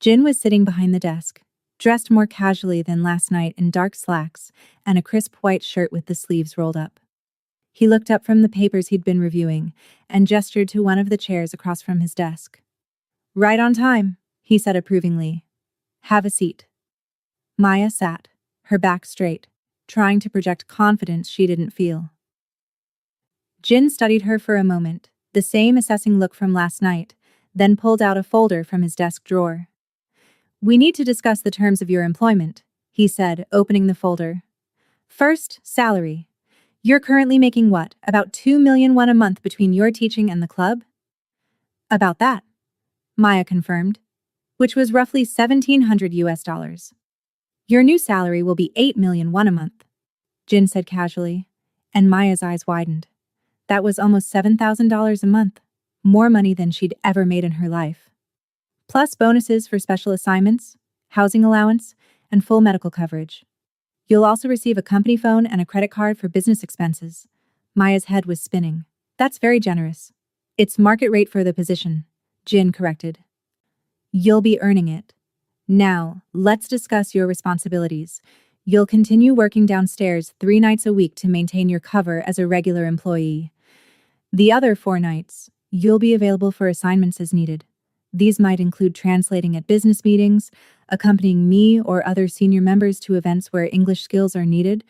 Speaker 1: Jin was sitting behind the desk, dressed more casually than last night in dark slacks and a crisp white shirt with the sleeves rolled up. He looked up from the papers he'd been reviewing and gestured to one of the chairs across from his desk. Right on time, he said approvingly. Have a seat. Maya sat, her back straight, trying to project confidence she didn't feel. Jin studied her for a moment, the same assessing look from last night, then pulled out a folder from his desk drawer. We need to discuss the terms of your employment, he said, opening the folder. First, salary. You're currently making what, about 2 million won a month between your teaching and the club? About that, Maya confirmed, which was roughly 1,700 US dollars. Your new salary will be 8 million won a month, Jin said casually, and Maya's eyes widened. That was almost $7,000 a month, more money than she'd ever made in her life. Plus bonuses for special assignments, housing allowance, and full medical coverage. You'll also receive a company phone and a credit card for business expenses. Maya's head was spinning. That's very generous. It's market rate for the position, Jin corrected. You'll be earning it. Now, let's discuss your responsibilities. You'll continue working downstairs 3 nights a week to maintain your cover as a regular employee. The other 4 nights, you'll be available for assignments as needed. These might include translating at business meetings, accompanying me or other senior members to events where English skills are needed,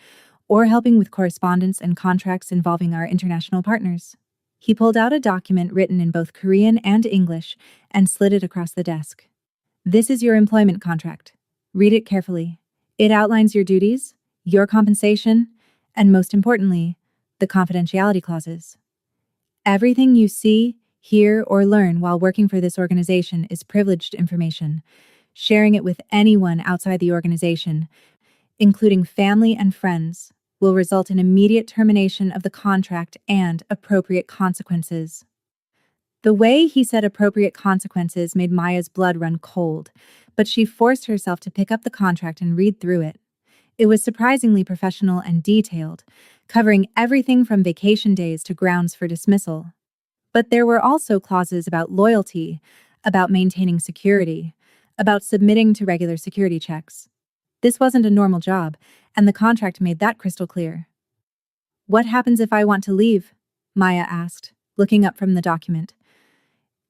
Speaker 1: or helping with correspondence and contracts involving our international partners. He pulled out a document written in both Korean and English and slid it across the desk. This is your employment contract. Read it carefully. It outlines your duties, your compensation, and most importantly, the confidentiality clauses. Everything you see, hear, or learn while working for this organization is privileged information. Sharing it with anyone outside the organization, including family and friends, will result in immediate termination of the contract and appropriate consequences. The way he said appropriate consequences made Maya's blood run cold, but she forced herself to pick up the contract and read through it. It was surprisingly professional and detailed, covering everything from vacation days to grounds for dismissal. But there were also clauses about loyalty, about maintaining security, about submitting to regular security checks. This wasn't a normal job, and the contract made that crystal clear. What happens if I want to leave? Maya asked, looking up from the document.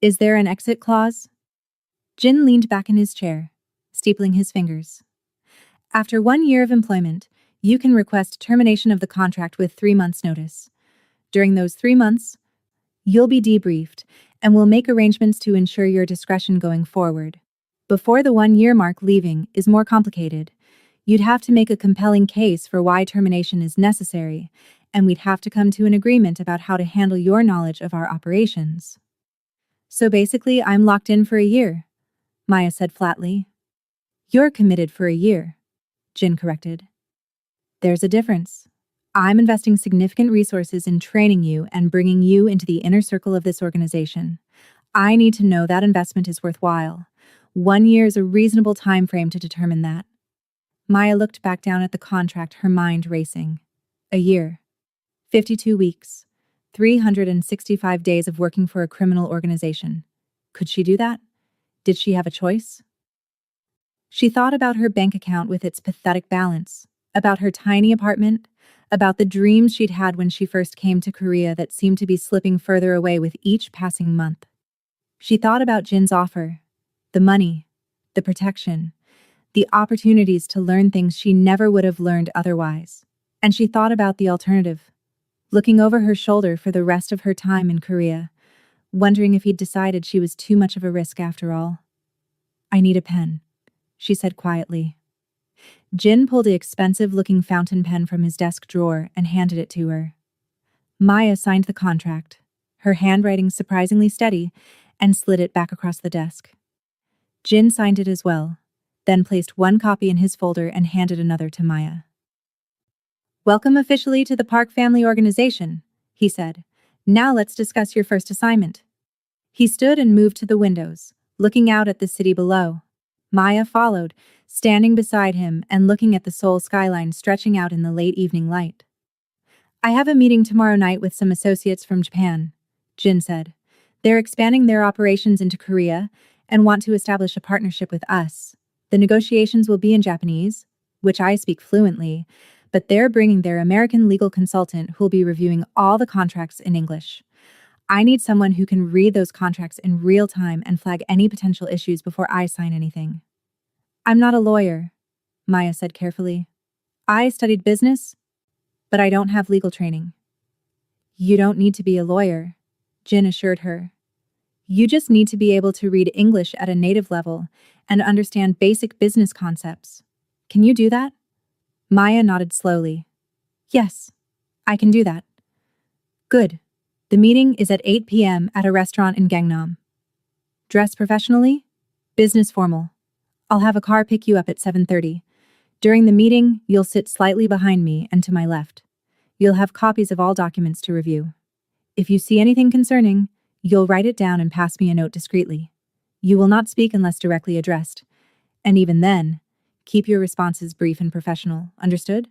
Speaker 1: Is there an exit clause? Jin leaned back in his chair, steepling his fingers. After 1 year of employment, you can request termination of the contract with 3 months' notice. During those 3 months, you'll be debriefed, and we'll make arrangements to ensure your discretion going forward. Before the 1-year mark, leaving is more complicated. You'd have to make a compelling case for why termination is necessary, and we'd have to come to an agreement about how to handle your knowledge of our operations. So basically, I'm locked in for a year, Maya said flatly. You're committed for a year, Jin corrected. There's a difference. I'm investing significant resources in training you and bringing you into the inner circle of this organization. I need to know that investment is worthwhile. 1 year is a reasonable time frame to determine that. Maya looked back down at the contract, her mind racing. A year. 52 weeks. 365 days of working for a criminal organization. Could she do that? Did she have a choice? She thought about her bank account with its pathetic balance, about her tiny apartment, about the dreams she'd had when she first came to Korea that seemed to be slipping further away with each passing month. She thought about Jin's offer, the money, the protection, the opportunities to learn things she never would have learned otherwise. And she thought about the alternative, looking over her shoulder for the rest of her time in Korea, wondering if he'd decided she was too much of a risk after all. I need a pen, she said quietly. Jin pulled the expensive-looking fountain pen from his desk drawer and handed it to her. Maya signed the contract, her handwriting surprisingly steady, and slid it back across the desk. Jin signed it as well, then placed one copy in his folder and handed another to Maya. Welcome officially to the Park Family Organization, he said. Now let's discuss your first assignment. He stood and moved to the windows, looking out at the city below. Maya followed, standing beside him and looking at the Seoul skyline stretching out in the late evening light. I have a meeting tomorrow night with some associates from Japan, Jin said. They're expanding their operations into Korea and want to establish a partnership with us. The negotiations will be in Japanese, which I speak fluently, but they're bringing their American legal consultant who'll be reviewing all the contracts in English. I need someone who can read those contracts in real time and flag any potential issues before I sign anything. I'm not a lawyer, Maya said carefully. I studied business, but I don't have legal training. You don't need to be a lawyer, Jin assured her. You just need to be able to read English at a native level and understand basic business concepts. Can you do that? Maya nodded slowly. Yes, I can do that. Good. The meeting is at 8 p.m. at a restaurant in Gangnam. Dress professionally? Business formal. I'll have a car pick you up at 7:30. During the meeting, you'll sit slightly behind me and to my left. You'll have copies of all documents to review. If you see anything concerning, you'll write it down and pass me a note discreetly. You will not speak unless directly addressed. And even then, keep your responses brief and professional. Understood?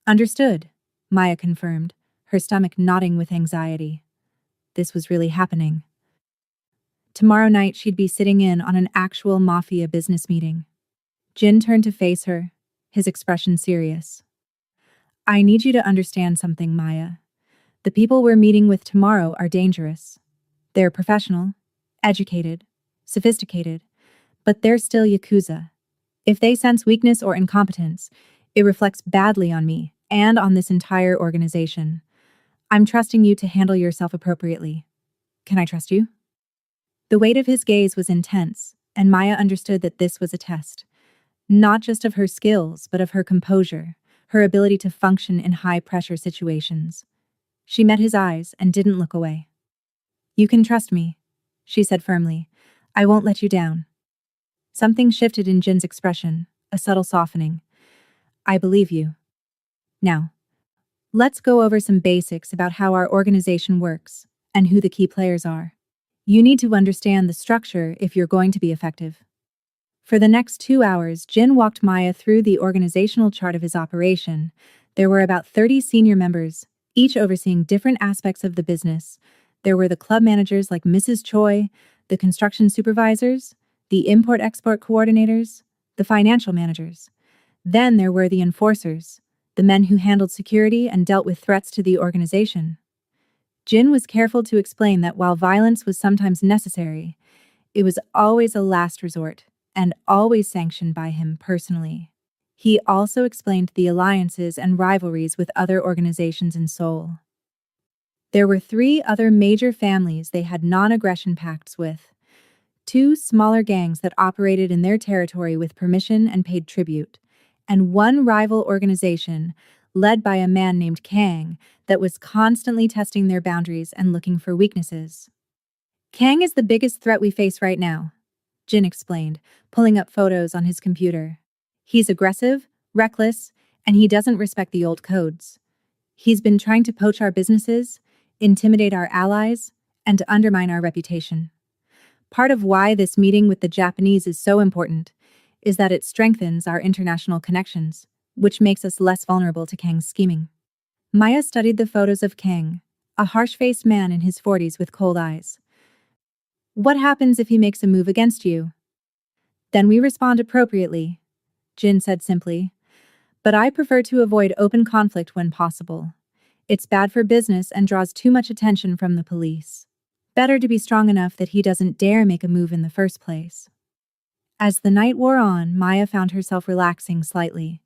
Speaker 1: Understood, Maya confirmed, her stomach knotting with anxiety. This was really happening. Tomorrow night she'd be sitting in on an actual Mafia business meeting. Jin turned to face her, his expression serious. I need you to understand something, Maya. The people we're meeting with tomorrow are dangerous. They're professional, educated, sophisticated, but they're still Yakuza. If they sense weakness or incompetence, it reflects badly on me and on this entire organization. I'm trusting you to handle yourself appropriately. Can I trust you? The weight of his gaze was intense, and Maya understood that this was a test. Not just of her skills, but of her composure, her ability to function in high-pressure situations. She met his eyes and didn't look away. You can trust me, she said firmly. I won't let you down. Something shifted in Jin's expression, a subtle softening. I believe you. Now, let's go over some basics about how our organization works and who the key players are. You need to understand the structure if you're going to be effective. For the next 2 hours, Jin walked Maya through the organizational chart of his operation. There were about 30 senior members, each overseeing different aspects of the business. There were the club managers like Mrs. Choi, the construction supervisors, the import-export coordinators, the financial managers. Then there were the enforcers, the men who handled security and dealt with threats to the organization. Jin was careful to explain that while violence was sometimes necessary, it was always a last resort, and always sanctioned by him personally. He also explained the alliances and rivalries with other organizations in Seoul. There were 3 other major families they had non-aggression pacts with, 2 smaller gangs that operated in their territory with permission and paid tribute, and 1 rival organization led by a man named Kang that was constantly testing their boundaries and looking for weaknesses. Kang is the biggest threat we face right now, Jin explained, pulling up photos on his computer. He's aggressive, reckless, and he doesn't respect the old codes. He's been trying to poach our businesses, intimidate our allies, and to undermine our reputation. Part of why this meeting with the Japanese is so important is that it strengthens our international connections, which makes us less vulnerable to Kang's scheming. Maya studied the photos of Kang, a harsh-faced man in his 40s with cold eyes. What happens if he makes a move against you? Then we respond appropriately, Jin said simply. But I prefer to avoid open conflict when possible. It's bad for business and draws too much attention from the police. Better to be strong enough that he doesn't dare make a move in the first place. As the night wore on, Maya found herself relaxing slightly.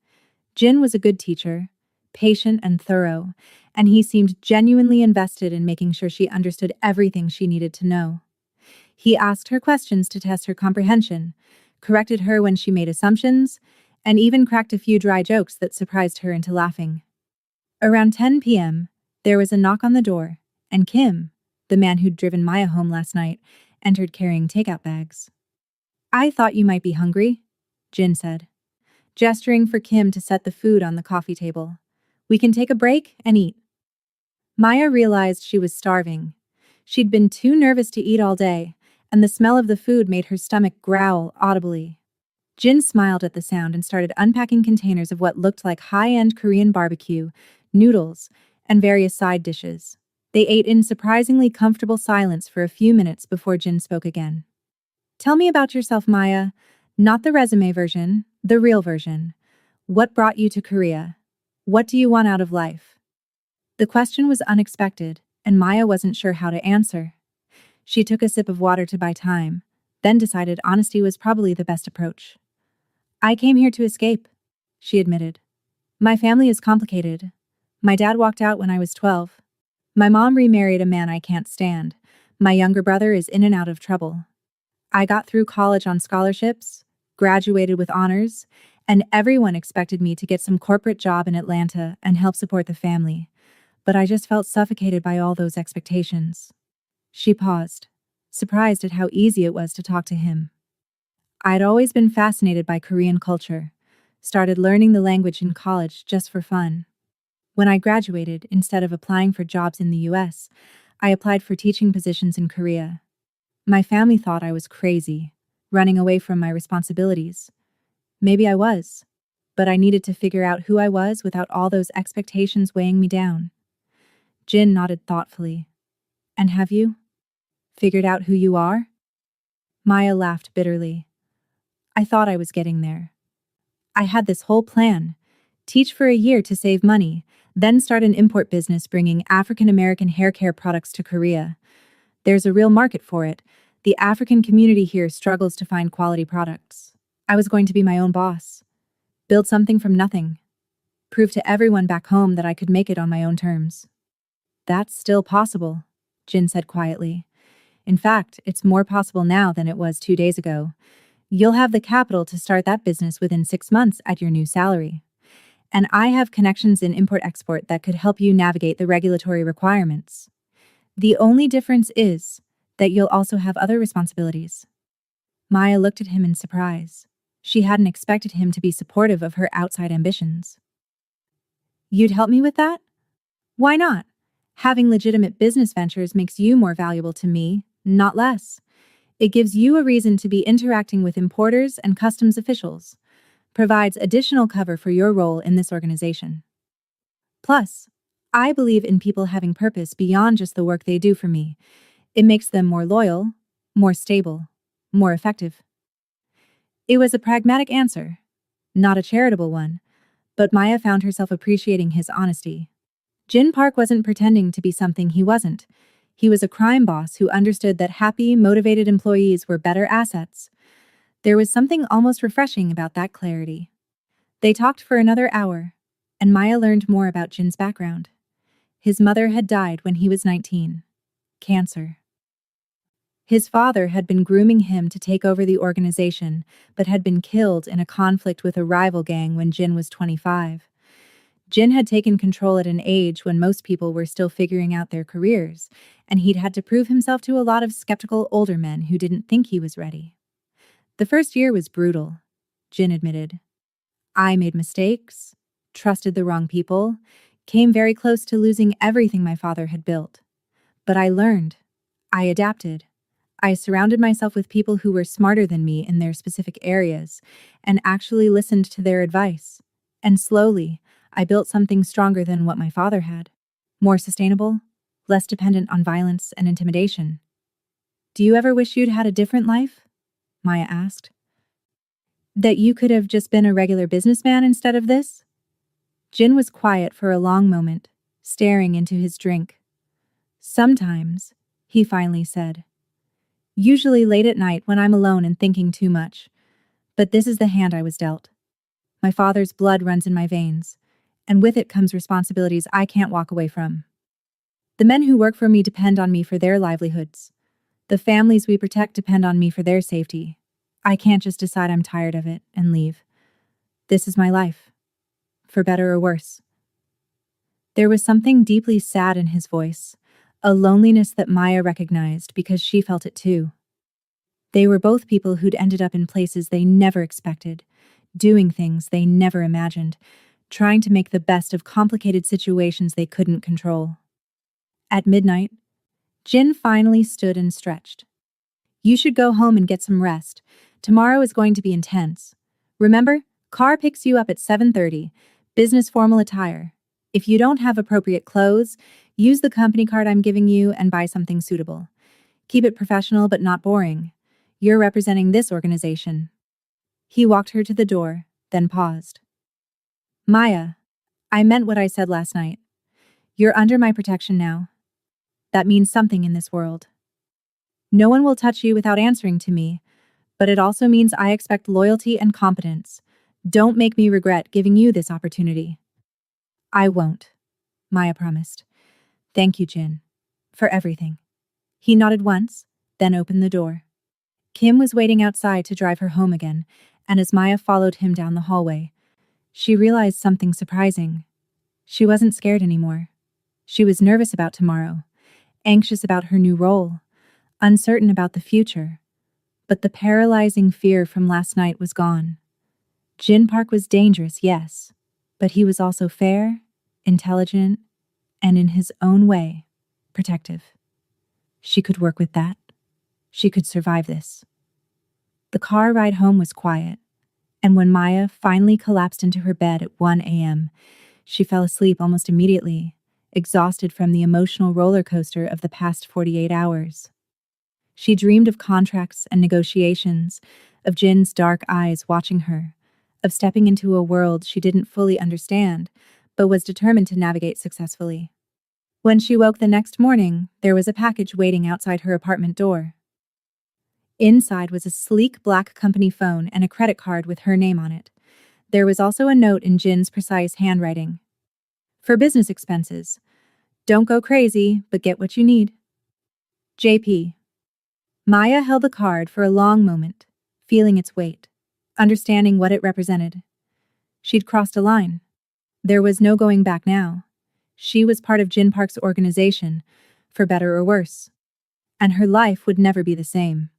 Speaker 1: Jin was a good teacher, patient and thorough, and he seemed genuinely invested in making sure she understood everything she needed to know. He asked her questions to test her comprehension, corrected her when she made assumptions, and even cracked a few dry jokes that surprised her into laughing. Around 10 p.m., there was a knock on the door, and Kim, the man who'd driven Maya home last night, entered carrying takeout bags. I thought you might be hungry, Jin said, gesturing for Kim to set the food on the coffee table. We can take a break and eat. Maya realized she was starving. She'd been too nervous to eat all day, and the smell of the food made her stomach growl audibly. Jin smiled at the sound and started unpacking containers of what looked like high-end Korean barbecue, noodles, and various side dishes. They ate in surprisingly comfortable silence for a few minutes before Jin spoke again. Tell me about yourself, Maya. Not the resume version, the real version. What brought you to Korea? What do you want out of life? The question was unexpected, and Maya wasn't sure how to answer. She took a sip of water to buy time, then decided honesty was probably the best approach. I came here to escape, she admitted. My family is complicated. My dad walked out when I was 12. My mom remarried a man I can't stand. My younger brother is in and out of trouble. I got through college on scholarships, graduated with honors, and everyone expected me to get some corporate job in Atlanta and help support the family. but I just felt suffocated by all those expectations. She paused, surprised at how easy it was to talk to him. I'd always been fascinated by Korean culture, started learning the language in college just for fun. When I graduated, instead of applying for jobs in the US, I applied for teaching positions in Korea. My family thought I was crazy, running away from my responsibilities. Maybe I was, but I needed to figure out who I was without all those expectations weighing me down. Jin nodded thoughtfully. And have you figured out who you are? Maya laughed bitterly. I thought I was getting there. I had this whole plan. Teach for a year to save money, then start an import business bringing African American hair care products to Korea. There's a real market for it. The African community here struggles to find quality products. I was going to be my own boss. Build something from nothing. Prove to everyone back home that I could make it on my own terms. That's still possible, Jin said quietly. In fact, it's more possible now than it was 2 days ago. You'll have the capital to start that business within 6 months at your new salary. And I have connections in import-export that could help you navigate the regulatory requirements. The only difference is that you'll also have other responsibilities. Maya looked at him in surprise. She hadn't expected him to be supportive of her outside ambitions. You'd help me with that? Why not? Having legitimate business ventures makes you more valuable to me, not less. It gives you a reason to be interacting with importers and customs officials, provides additional cover for your role in this organization. Plus, I believe in people having purpose beyond just the work they do for me. It makes them more loyal, more stable, more effective. It was a pragmatic answer, not a charitable one, but Maya found herself appreciating his honesty. Jin Park wasn't pretending to be something he wasn't. He was a crime boss who understood that happy, motivated employees were better assets. There was something almost refreshing about that clarity. They talked for another hour, and Maya learned more about Jin's background. His mother had died when he was 19. Cancer. His father had been grooming him to take over the organization, but had been killed in a conflict with a rival gang when Jin was 25. Jin had taken control at an age when most people were still figuring out their careers, and he'd had to prove himself to a lot of skeptical older men who didn't think he was ready. The first year was brutal, Jin admitted. I made mistakes, trusted the wrong people, came very close to losing everything my father had built. But I learned. I adapted. I surrounded myself with people who were smarter than me in their specific areas and actually listened to their advice. And slowly, I built something stronger than what my father had. More sustainable, less dependent on violence and intimidation. Do you ever wish you'd had a different life? Maya asked. That you could have just been a regular businessman instead of this? Jin was quiet for a long moment, staring into his drink. Sometimes, he finally said. Usually late at night when I'm alone and thinking too much. But this is the hand I was dealt. My father's blood runs in my veins, and with it comes responsibilities I can't walk away from. The men who work for me depend on me for their livelihoods. The families we protect depend on me for their safety. I can't just decide I'm tired of it and leave. This is my life, for better or worse. There was something deeply sad in his voice, a loneliness that Maya recognized because she felt it too. They were both people who'd ended up in places they never expected, doing things they never imagined, trying to make the best of complicated situations they couldn't control. At midnight, Jin finally stood and stretched. You should go home and get some rest. Tomorrow is going to be intense. Remember, car picks you up at 7:30, business formal attire. If you don't have appropriate clothes, use the company card I'm giving you and buy something suitable. Keep it professional but not boring. You're representing this organization. He walked her to the door, then paused. Maya, I meant what I said last night. You're under my protection now. That means something in this world. No one will touch you without answering to me, but it also means I expect loyalty and competence. Don't make me regret giving you this opportunity. I won't, Maya promised. Thank you, Jin, for everything. He nodded once, then opened the door. Kim was waiting outside to drive her home again, and as Maya followed him down the hallway, she realized something surprising. She wasn't scared anymore. She was nervous about tomorrow, anxious about her new role, uncertain about the future. But the paralyzing fear from last night was gone. Jin Park was dangerous, yes, but he was also fair, intelligent, and in his own way, protective. She could work with that. She could survive this. The car ride home was quiet, and when Maya finally collapsed into her bed at 1 a.m., she fell asleep almost immediately, exhausted from the emotional roller coaster of the past 48 hours. She dreamed of contracts and negotiations, of Jin's dark eyes watching her, of stepping into a world she didn't fully understand, but was determined to navigate successfully. When she woke the next morning, there was a package waiting outside her apartment door. Inside was a sleek black company phone and a credit card with her name on it. There was also a note in Jin's precise handwriting. For business expenses. Don't go crazy, but get what you need. JP. Maya held the card for a long moment, feeling its weight, understanding what it represented. She'd crossed a line. There was no going back now. She was part of Jin Park's organization, for better or worse. And her life would never be the same.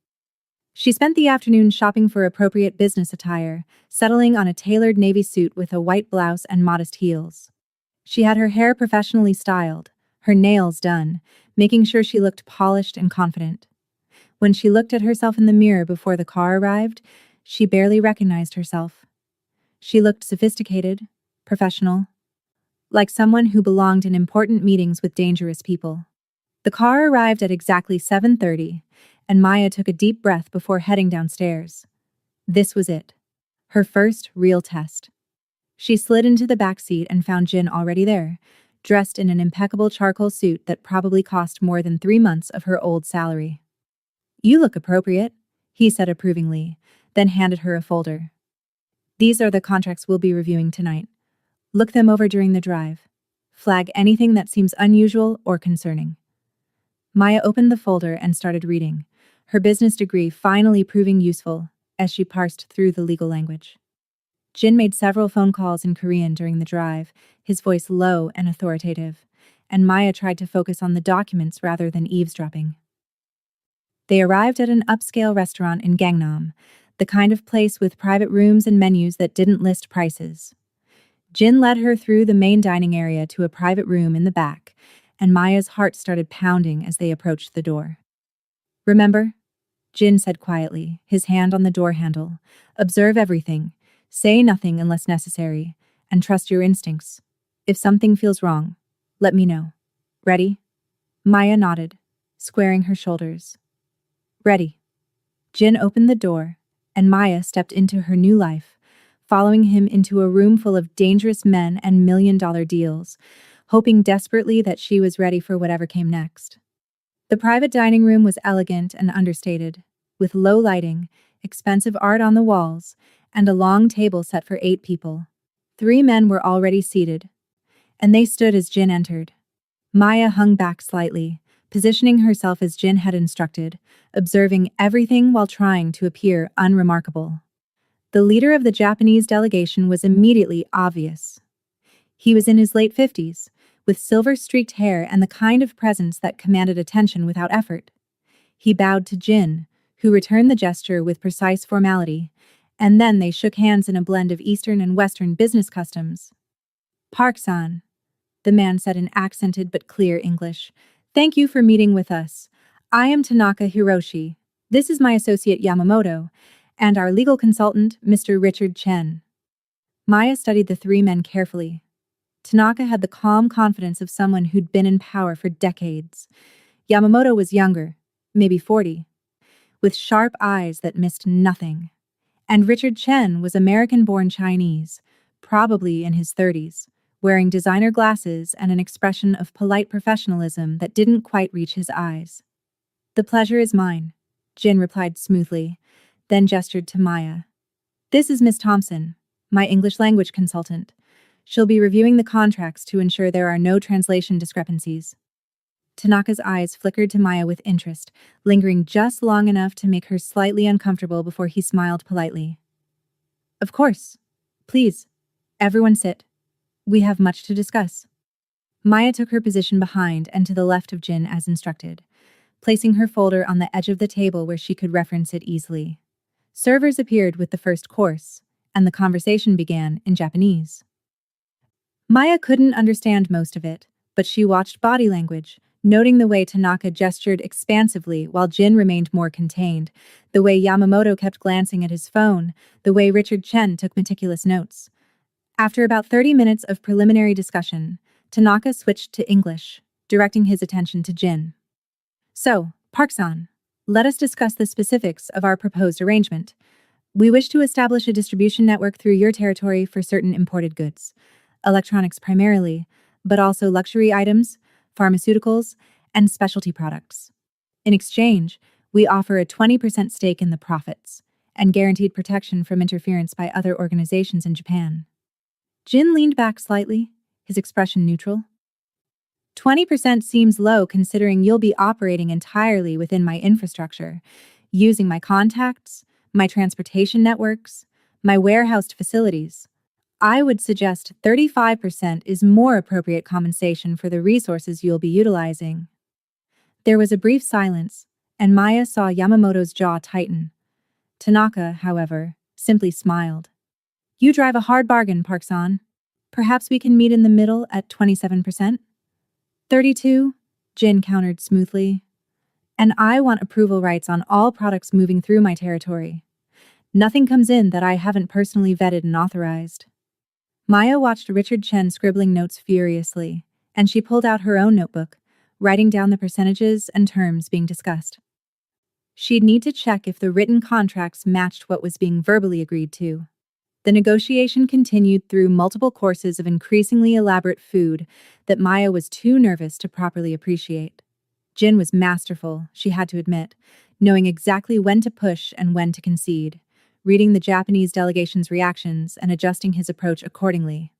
Speaker 1: She spent the afternoon shopping for appropriate business attire, settling on a tailored navy suit with a white blouse and modest heels. She had her hair professionally styled, her nails done, making sure she looked polished and confident. When she looked at herself in the mirror before the car arrived, she barely recognized herself. She looked sophisticated, professional, like someone who belonged in important meetings with dangerous people. The car arrived at exactly 7:30, and Maya took a deep breath before heading downstairs. This was it. Her first real test. She slid into the back seat and found Jin already there, dressed in an impeccable charcoal suit that probably cost more than 3 months of her old salary. You look appropriate, he said approvingly, then handed her a folder. These are the contracts we'll be reviewing tonight. Look them over during the drive. Flag anything that seems unusual or concerning. Maya opened the folder and started reading, her business degree finally proving useful as she parsed through the legal language. Jin made several phone calls in Korean during the drive, his voice low and authoritative, and Maya tried to focus on the documents rather than eavesdropping. They arrived at an upscale restaurant in Gangnam, the kind of place with private rooms and menus that didn't list prices. Jin led her through the main dining area to a private room in the back, and Maya's heart started pounding as they approached the door. Remember? Jin said quietly, his hand on the door handle. Observe everything. Say nothing unless necessary, and trust your instincts. If something feels wrong, let me know. Ready? Maya nodded, squaring her shoulders. Ready. Jin opened the door, and Maya stepped into her new life, following him into a room full of dangerous men and million-dollar deals, hoping desperately that she was ready for whatever came next. The private dining room was elegant and understated, with low lighting, expensive art on the walls, and a long table set for 8 people. 3 men were already seated, and they stood as Jin entered. Maya hung back slightly, positioning herself as Jin had instructed, observing everything while trying to appear unremarkable. The leader of the Japanese delegation was immediately obvious. He was in his late 50s, with silver-streaked hair and the kind of presence that commanded attention without effort. He bowed to Jin, who returned the gesture with precise formality, and then they shook hands in a blend of Eastern and Western business customs. Park-san, the man said in accented but clear English, thank you for meeting with us. I am Tanaka Hiroshi. This is my associate Yamamoto, and our legal consultant, Mr. Richard Chen. Maya studied the 3 men carefully. Tanaka had the calm confidence of someone who'd been in power for decades. Yamamoto was younger, maybe 40, with sharp eyes that missed nothing. And Richard Chen was American-born Chinese, probably in his 30s, wearing designer glasses and an expression of polite professionalism that didn't quite reach his eyes. The pleasure is mine, Jin replied smoothly, then gestured to Maya. This is Miss Thompson, my English language consultant. She'll be reviewing the contracts to ensure there are no translation discrepancies. Tanaka's eyes flickered to Maya with interest, lingering just long enough to make her slightly uncomfortable before he smiled politely. Of course. Please. Everyone sit. We have much to discuss. Maya took her position behind and to the left of Jin as instructed, placing her folder on the edge of the table where she could reference it easily. Servers appeared with the first course, and the conversation began in Japanese. Maya couldn't understand most of it, but she watched body language, noting the way Tanaka gestured expansively while Jin remained more contained, the way Yamamoto kept glancing at his phone, the way Richard Chen took meticulous notes. After about 30 minutes of preliminary discussion, Tanaka switched to English, directing his attention to Jin. So, Park-san, let us discuss the specifics of our proposed arrangement. We wish to establish a distribution network through your territory for certain imported goods, electronics primarily, but also luxury items, pharmaceuticals, and specialty products. In exchange, we offer a 20% stake in the profits and guaranteed protection from interference by other organizations in Japan. Jin leaned back slightly, his expression neutral. 20% seems low considering you'll be operating entirely within my infrastructure, using my contacts, my transportation networks, my warehoused facilities. I would suggest 35% is more appropriate compensation for the resources you'll be utilizing. There was a brief silence, and Maya saw Yamamoto's jaw tighten. Tanaka, however, simply smiled. You drive a hard bargain, Park-san. Perhaps we can meet in the middle at 27%? 32, Jin countered smoothly. And I want approval rights on all products moving through my territory. Nothing comes in that I haven't personally vetted and authorized. Maya watched Richard Chen scribbling notes furiously, and she pulled out her own notebook, writing down the percentages and terms being discussed. She'd need to check if the written contracts matched what was being verbally agreed to. The negotiation continued through multiple courses of increasingly elaborate food that Maya was too nervous to properly appreciate. Jin was masterful, she had to admit, knowing exactly when to push and when to concede, reading the Japanese delegation's reactions and adjusting his approach accordingly.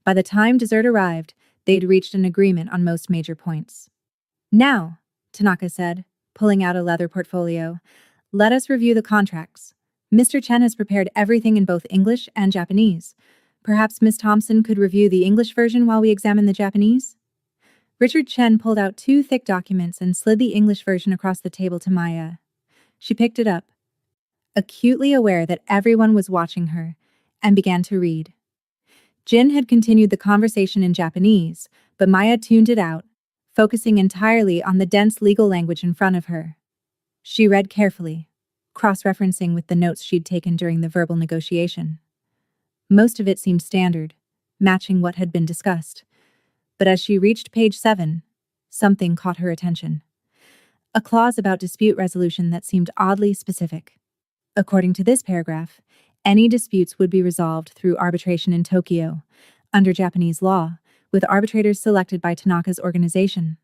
Speaker 1: By the time dessert arrived, they'd reached an agreement on most major points. Now, Tanaka said, pulling out a leather portfolio, let us review the contracts. Mr. Chen has prepared everything in both English and Japanese. Perhaps Miss Thompson could review the English version while we examine the Japanese? Richard Chen pulled out 2 thick documents and slid the English version across the table to Maya. She picked it up, acutely aware that everyone was watching her, and began to read. Jin had continued the conversation in Japanese, but Maya tuned it out, focusing entirely on the dense legal language in front of her. She read carefully, cross-referencing with the notes she'd taken during the verbal negotiation. Most of it seemed standard, matching what had been discussed. But as she reached page 7, something caught her attention. A clause about dispute resolution that seemed oddly specific. According to this paragraph, any disputes would be resolved through arbitration in Tokyo, under Japanese law, with arbitrators selected by Tanaka's organization.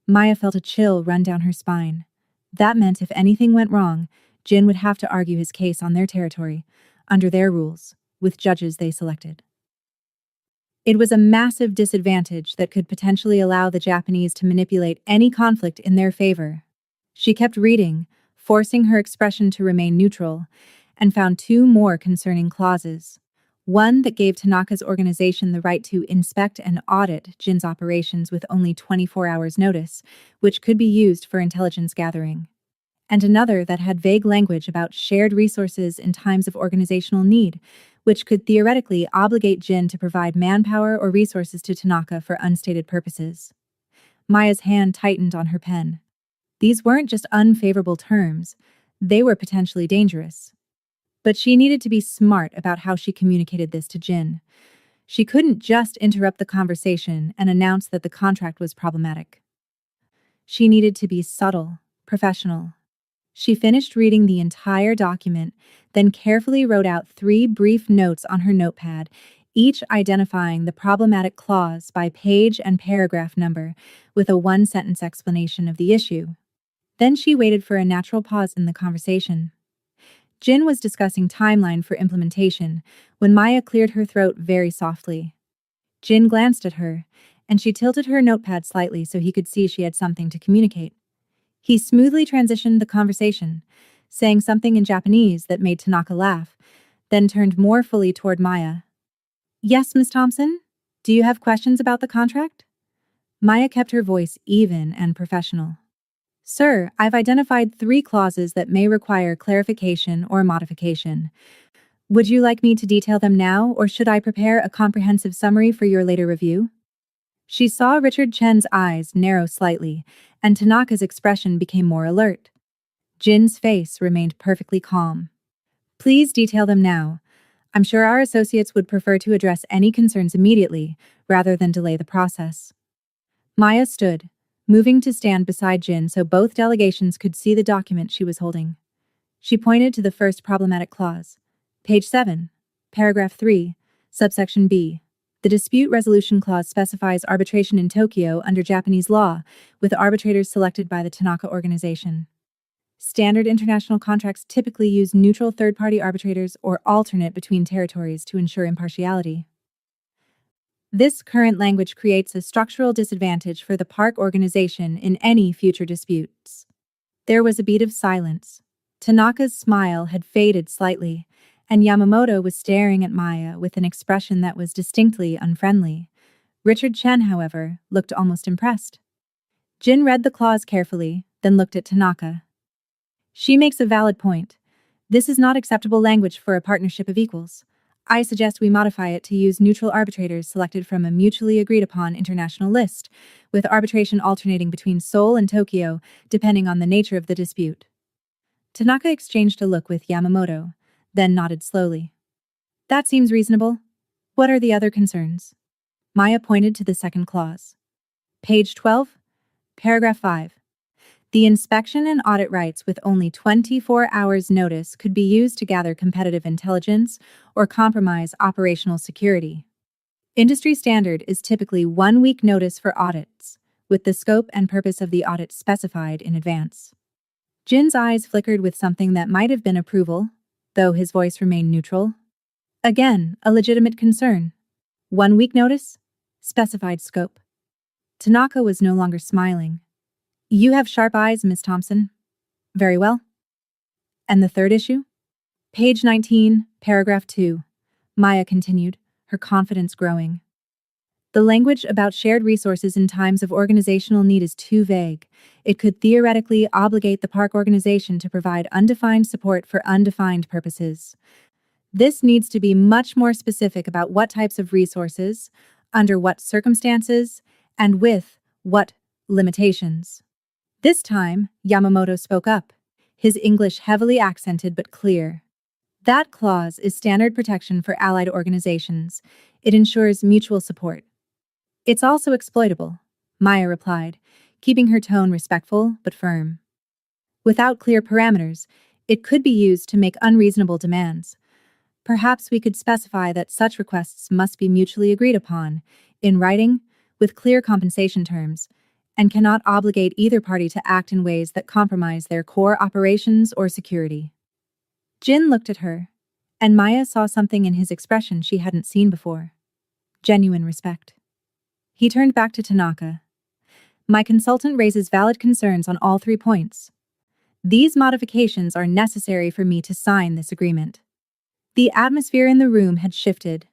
Speaker 1: Maya felt a chill run down her spine. That meant if anything went wrong, Jin would have to argue his case on their territory, under their rules, with judges they selected. It was a massive disadvantage that could potentially allow the Japanese to manipulate any conflict in their favor. She kept reading, forcing her expression to remain neutral, and found 2 more concerning clauses. One that gave Tanaka's organization the right to inspect and audit Jin's operations with only 24 hours' notice, which could be used for intelligence gathering. And another that had vague language about shared resources in times of organizational need, which could theoretically obligate Jin to provide manpower or resources to Tanaka for unstated purposes. Maya's hand tightened on her pen. These weren't just unfavorable terms, they were potentially dangerous. But she needed to be smart about how she communicated this to Jin. She couldn't just interrupt the conversation and announce that the contract was problematic. She needed to be subtle, professional. She finished reading the entire document, then carefully wrote out 3 brief notes on her notepad, each identifying the problematic clause by page and paragraph number, with a 1-sentence explanation of the issue. Then she waited for a natural pause in the conversation. Jin was discussing timeline for implementation when Maya cleared her throat very softly. Jin glanced at her, and she tilted her notepad slightly so he could see she had something to communicate. He smoothly transitioned the conversation, saying something in Japanese that made Tanaka laugh, then turned more fully toward Maya. Yes, Miss Thompson? Do you have questions about the contract? Maya kept her voice even and professional. Sir, I've identified 3 clauses that may require clarification or modification. Would you like me to detail them now, or should I prepare a comprehensive summary for your later review? She saw Richard Chen's eyes narrow slightly, and Tanaka's expression became more alert. Jin's face remained perfectly calm. Please detail them now. I'm sure our associates would prefer to address any concerns immediately, rather than delay the process. Maya stood, moving to stand beside Jin so both delegations could see the document she was holding. She pointed to the first problematic clause. Page 7, paragraph 3, subsection B. The dispute resolution clause specifies arbitration in Tokyo under Japanese law, with arbitrators selected by the Tanaka organization. Standard international contracts typically use neutral third-party arbitrators or alternate between territories to ensure impartiality. This current language creates a structural disadvantage for the park organization in any future disputes. There was a beat of silence. Tanaka's smile had faded slightly, and Yamamoto was staring at Maya with an expression that was distinctly unfriendly. Richard Chen, however, looked almost impressed. Jin read the clause carefully, then looked at Tanaka. She makes a valid point. This is not acceptable language for a partnership of equals. I suggest we modify it to use neutral arbitrators selected from a mutually agreed-upon international list, with arbitration alternating between Seoul and Tokyo, depending on the nature of the dispute. Tanaka exchanged a look with Yamamoto, then nodded slowly. That seems reasonable. What are the other concerns? Maya pointed to the second clause. Page 12, paragraph 5. The inspection and audit rights with only 24 hours notice could be used to gather competitive intelligence or compromise operational security. Industry standard is typically 1 week notice for audits, with the scope and purpose of the audit specified in advance. Jin's eyes flickered with something that might have been approval, though his voice remained neutral. Again, a legitimate concern. 1 week notice? Specified scope. Tanaka was no longer smiling. You have sharp eyes, Miss Thompson. Very well. And the third issue? Page 19, paragraph 2. Maya continued, her confidence growing. The language about shared resources in times of organizational need is too vague. It could theoretically obligate the park organization to provide undefined support for undefined purposes. This needs to be much more specific about what types of resources, under what circumstances, and with what limitations. This time, Yamamoto spoke up, his English heavily accented but clear. That clause is standard protection for allied organizations. It ensures mutual support. It's also exploitable, Maya replied, keeping her tone respectful but firm. Without clear parameters, it could be used to make unreasonable demands. Perhaps we could specify that such requests must be mutually agreed upon, in writing, with clear compensation terms, and cannot obligate either party to act in ways that compromise their core operations or security. Jin looked at her, and Maya saw something in his expression she hadn't seen before. Genuine respect. He turned back to Tanaka. My consultant raises valid concerns on all 3 points. These modifications are necessary for me to sign this agreement. The atmosphere in the room had shifted.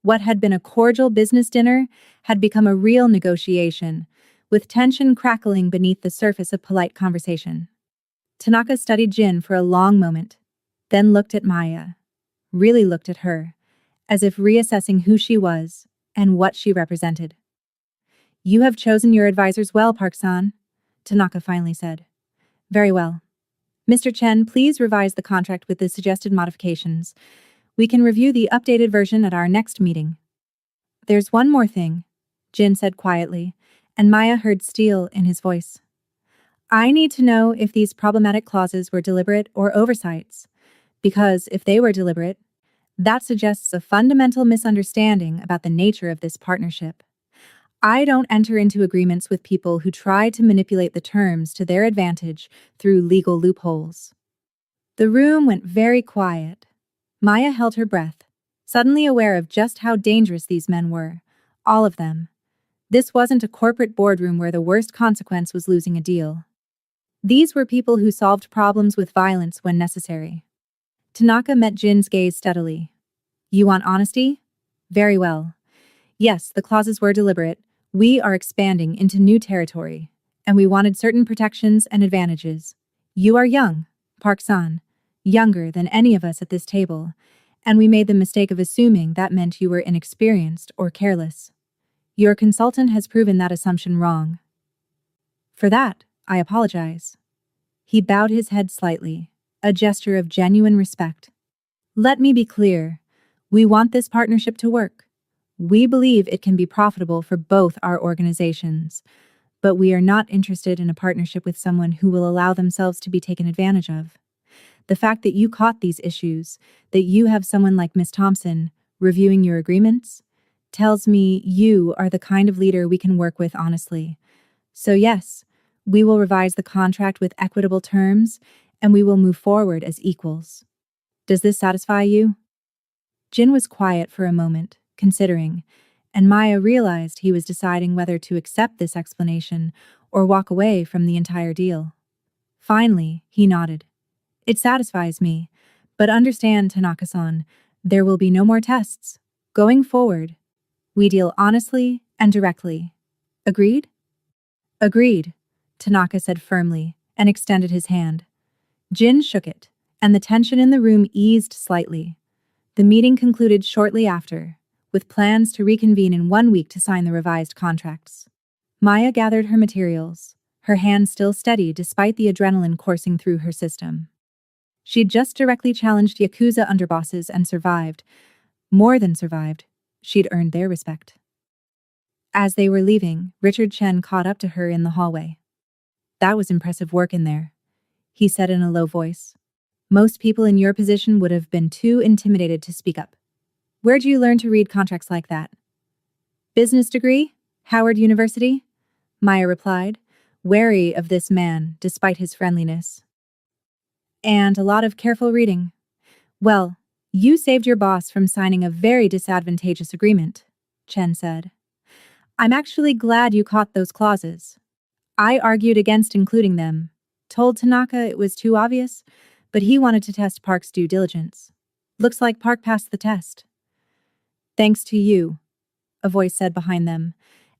Speaker 1: What had been a cordial business dinner had become a real negotiation, with tension crackling beneath the surface of polite conversation. Tanaka studied Jin for a long moment, then looked at Maya, really looked at her, as if reassessing who she was and what she represented. You have chosen your advisors well, Park-san, Tanaka finally said. Very well. Mr. Chen, please revise the contract with the suggested modifications. We can review the updated version at our next meeting. There's one more thing, Jin said quietly, and Maya heard steel in his voice. I need to know if these problematic clauses were deliberate or oversights, because if they were deliberate, that suggests a fundamental misunderstanding about the nature of this partnership. I don't enter into agreements with people who try to manipulate the terms to their advantage through legal loopholes. The room went very quiet. Maya held her breath, suddenly aware of just how dangerous these men were, all of them. This wasn't a corporate boardroom where the worst consequence was losing a deal. These were people who solved problems with violence when necessary. Tanaka met Jin's gaze steadily. You want honesty? Very well. Yes, the clauses were deliberate. We are expanding into new territory, and we wanted certain protections and advantages. You are young, Park-san, younger than any of us at this table, and we made the mistake of assuming that meant you were inexperienced or careless. Your consultant has proven that assumption wrong. For that, I apologize. He bowed his head slightly, a gesture of genuine respect. Let me be clear. We want this partnership to work. We believe it can be profitable for both our organizations, but we are not interested in a partnership with someone who will allow themselves to be taken advantage of. The fact that you caught these issues, that you have someone like Miss Thompson reviewing your agreements, tells me you are the kind of leader we can work with honestly. So yes, we will revise the contract with equitable terms, and we will move forward as equals. Does this satisfy you? Jin was quiet for a moment, considering, and Maya realized he was deciding whether to accept this explanation or walk away from the entire deal. Finally, he nodded. It satisfies me, but understand, Tanaka-san, there will be no more tests. Going forward, we deal honestly and directly. Agreed? Agreed, Tanaka said firmly and extended his hand. Jin shook it, and the tension in the room eased slightly. The meeting concluded shortly after, with plans to reconvene in 1 week to sign the revised contracts. Maya gathered her materials, her hand still steady despite the adrenaline coursing through her system. She'd just directly challenged Yakuza underbosses and survived. More than survived, she'd earned their respect. As they were leaving, Richard Chen caught up to her in the hallway. That was impressive work in there, he said in a low voice. Most people in your position would have been too intimidated to speak up. Where'd you learn to read contracts like that? Business degree? Howard University? Maya replied, wary of this man despite his friendliness. And a lot of careful reading. Well, you saved your boss from signing a very disadvantageous agreement, Chen said. I'm actually glad you caught those clauses. I argued against including them, told Tanaka it was too obvious, but he wanted to test Park's due diligence. Looks like Park passed the test. Thanks to you, a voice said behind them,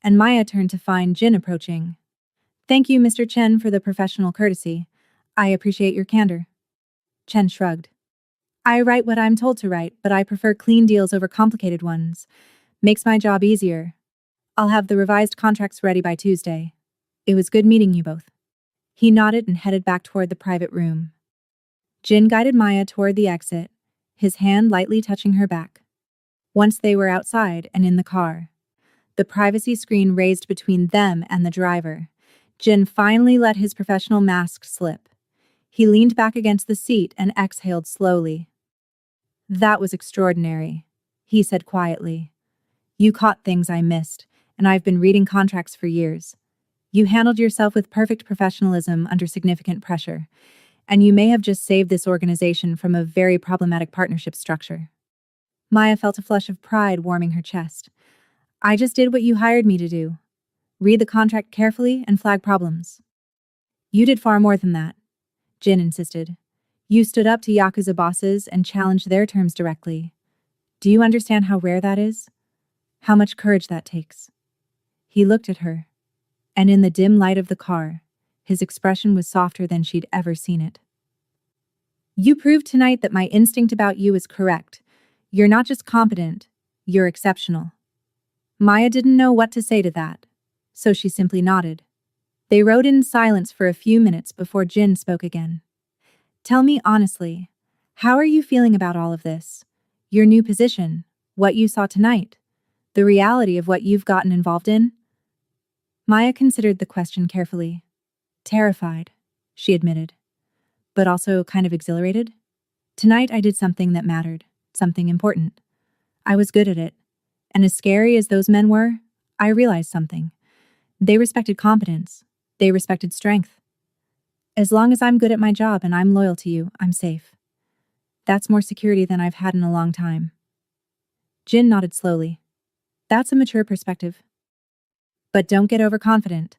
Speaker 1: and Maya turned to find Jin approaching. Thank you, Mr. Chen, for the professional courtesy. I appreciate your candor. Chen shrugged. I write what I'm told to write, but I prefer clean deals over complicated ones. Makes my job easier. I'll have the revised contracts ready by Tuesday. It was good meeting you both. He nodded and headed back toward the private room. Jin guided Maya toward the exit, his hand lightly touching her back. Once they were outside and in the car, the privacy screen raised between them and the driver, Jin finally let his professional mask slip. He leaned back against the seat and exhaled slowly. That was extraordinary, he said quietly. You caught things I missed, and I've been reading contracts for years. You handled yourself with perfect professionalism under significant pressure, and you may have just saved this organization from a very problematic partnership structure. Maya felt a flush of pride warming her chest. I just did what you hired me to do. Read the contract carefully and flag problems. You did far more than that, Jin insisted. You stood up to Yakuza bosses and challenged their terms directly. Do you understand how rare that is? How much courage that takes? He looked at her, and in the dim light of the car, his expression was softer than she'd ever seen it. You proved tonight that my instinct about you is correct. You're not just competent, you're exceptional. Maya didn't know what to say to that, so she simply nodded. They rode in silence for a few minutes before Jin spoke again. Tell me honestly, how are you feeling about all of this? Your new position, what you saw tonight, the reality of what you've gotten involved in? Maya considered the question carefully. Terrified, she admitted, but also kind of exhilarated. Tonight I did something that mattered, something important. I was good at it, and as scary as those men were, I realized something. They respected competence. They respected strength. As long as I'm good at my job and I'm loyal to you, I'm safe. That's more security than I've had in a long time. Jin nodded slowly. That's a mature perspective. But don't get overconfident.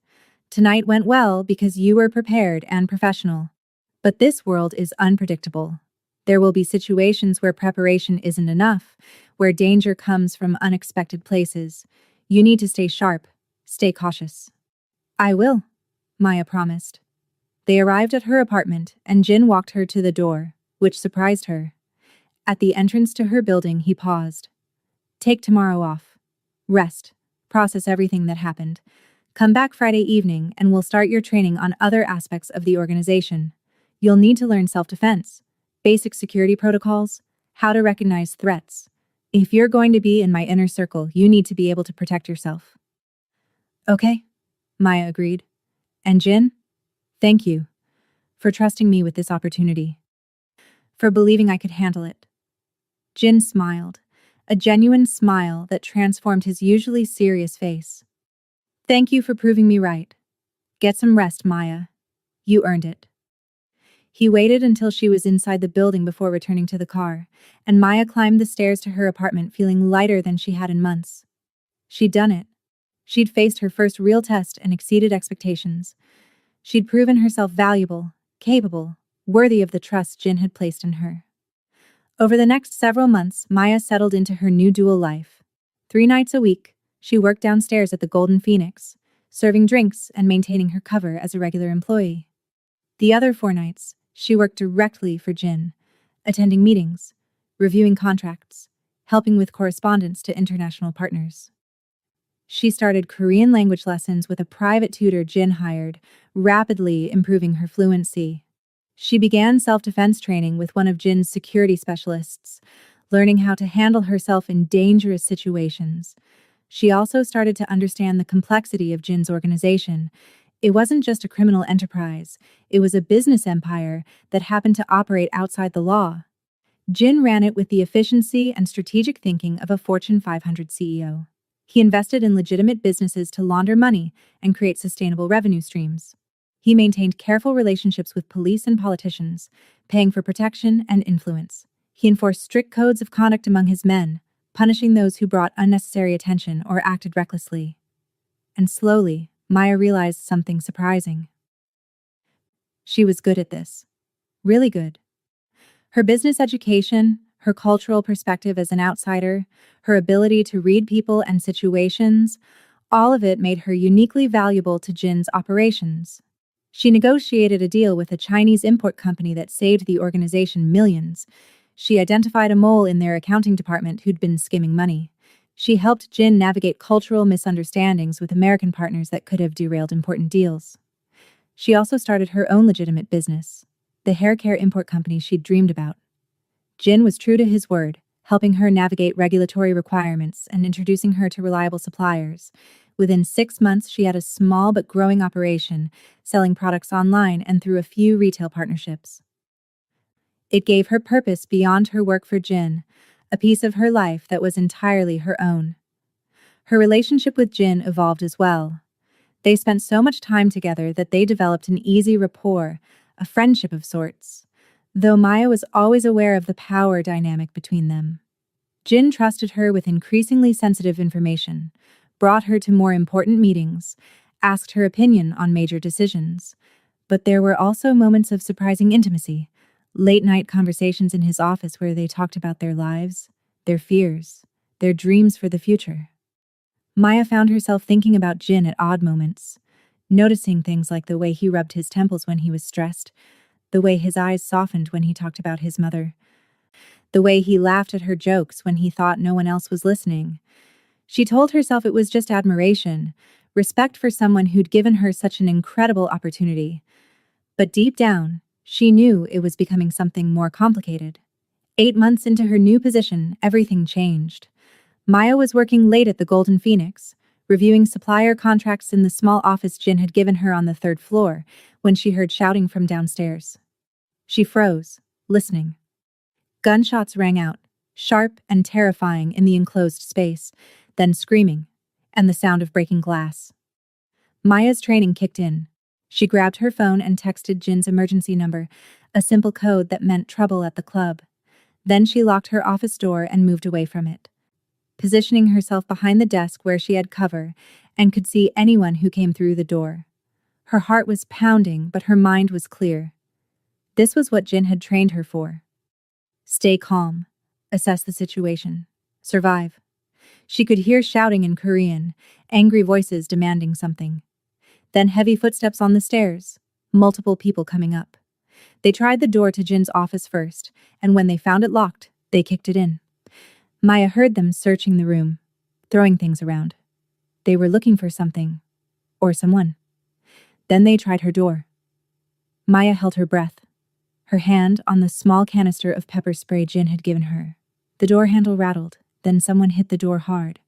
Speaker 1: Tonight went well because you were prepared and professional. But this world is unpredictable. There will be situations where preparation isn't enough, where danger comes from unexpected places. You need to stay sharp, stay cautious. I will, Maya promised. They arrived at her apartment, and Jin walked her to the door, which surprised her. At the entrance to her building, he paused. Take tomorrow off. Rest. Process everything that happened. Come back Friday evening and we'll start your training on other aspects of the organization. You'll need to learn self-defense, basic security protocols, how to recognize threats. If you're going to be in my inner circle, you need to be able to protect yourself. Okay, Maya agreed. And Jin, thank you for trusting me with this opportunity, for believing I could handle it. Jin smiled, a genuine smile that transformed his usually serious face. Thank you for proving me right. Get some rest, Maya. You earned it. He waited until she was inside the building before returning to the car, and Maya climbed the stairs to her apartment feeling lighter than she had in months. She'd done it. She'd faced her first real test and exceeded expectations. She'd proven herself valuable, capable, worthy of the trust Jin had placed in her. Over the next several months, Maya settled into her new dual life. 3 nights a week, she worked downstairs at the Golden Phoenix, serving drinks and maintaining her cover as a regular employee. The other 4 nights, she worked directly for Jin, attending meetings, reviewing contracts, helping with correspondence to international partners. She started Korean language lessons with a private tutor Jin hired, rapidly improving her fluency. She began self-defense training with one of Jin's security specialists, learning how to handle herself in dangerous situations. She also started to understand the complexity of Jin's organization. It wasn't just a criminal enterprise, it was a business empire that happened to operate outside the law. Jin ran it with the efficiency and strategic thinking of a Fortune 500 CEO. He invested in legitimate businesses to launder money and create sustainable revenue streams. He maintained careful relationships with police and politicians, paying for protection and influence. He enforced strict codes of conduct among his men, punishing those who brought unnecessary attention or acted recklessly. And slowly, Maya realized something surprising. She was good at this. Really good. Her business education, her cultural perspective as an outsider, her ability to read people and situations, all of it made her uniquely valuable to Jin's operations. She negotiated a deal with a Chinese import company that saved the organization millions. She identified a mole in their accounting department who'd been skimming money. She helped Jin navigate cultural misunderstandings with American partners that could have derailed important deals. She also started her own legitimate business, the hair care import company she'd dreamed about. Jin was true to his word, helping her navigate regulatory requirements and introducing her to reliable suppliers. Within 6 months, she had a small but growing operation, selling products online and through a few retail partnerships. It gave her purpose beyond her work for Jin, a piece of her life that was entirely her own. Her relationship with Jin evolved as well. They spent so much time together that they developed an easy rapport, a friendship of sorts, though Maya was always aware of the power dynamic between them. Jin trusted her with increasingly sensitive information, brought her to more important meetings, asked her opinion on major decisions. But there were also moments of surprising intimacy, late-night conversations in his office where they talked about their lives, their fears, their dreams for the future. Maya found herself thinking about Jin at odd moments, noticing things like the way he rubbed his temples when he was stressed, the way his eyes softened when he talked about his mother, the way he laughed at her jokes when he thought no one else was listening. She told herself it was just admiration, respect for someone who'd given her such an incredible opportunity. But deep down, she knew it was becoming something more complicated. 8 months into her new position, everything changed. Maya was working late at the Golden Phoenix, reviewing supplier contracts in the small office Jin had given her on the 3rd floor, when she heard shouting from downstairs. She froze, listening. Gunshots rang out, sharp and terrifying in the enclosed space, then screaming, and the sound of breaking glass. Maya's training kicked in. She grabbed her phone and texted Jin's emergency number, a simple code that meant trouble at the club. Then she locked her office door and moved away from it, positioning herself behind the desk where she had cover and could see anyone who came through the door. Her heart was pounding, but her mind was clear. This was what Jin had trained her for. Stay calm. Assess the situation. Survive. She could hear shouting in Korean, angry voices demanding something. Then heavy footsteps on the stairs, multiple people coming up. They tried the door to Jin's office first, and when they found it locked, they kicked it in. Maya heard them searching the room, throwing things around. They were looking for something, or someone. Then they tried her door. Maya held her breath, her hand on the small canister of pepper spray Jin had given her. The door handle rattled, then someone hit the door hard.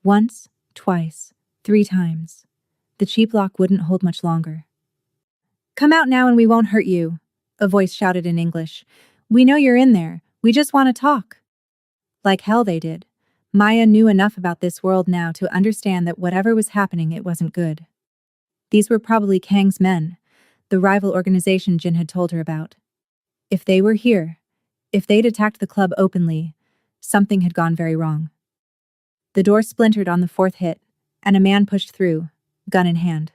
Speaker 1: Once, twice, 3 times. The cheap lock wouldn't hold much longer. "Come out now and we won't hurt you," a voice shouted in English. "We know you're in there, we just want to talk." Like hell they did. Maya knew enough about this world now to understand that whatever was happening, it wasn't good. These were probably Kang's men, the rival organization Jin had told her about. If they were here, if they'd attacked the club openly, something had gone very wrong. The door splintered on the 4th hit, and a man pushed through, gun in hand.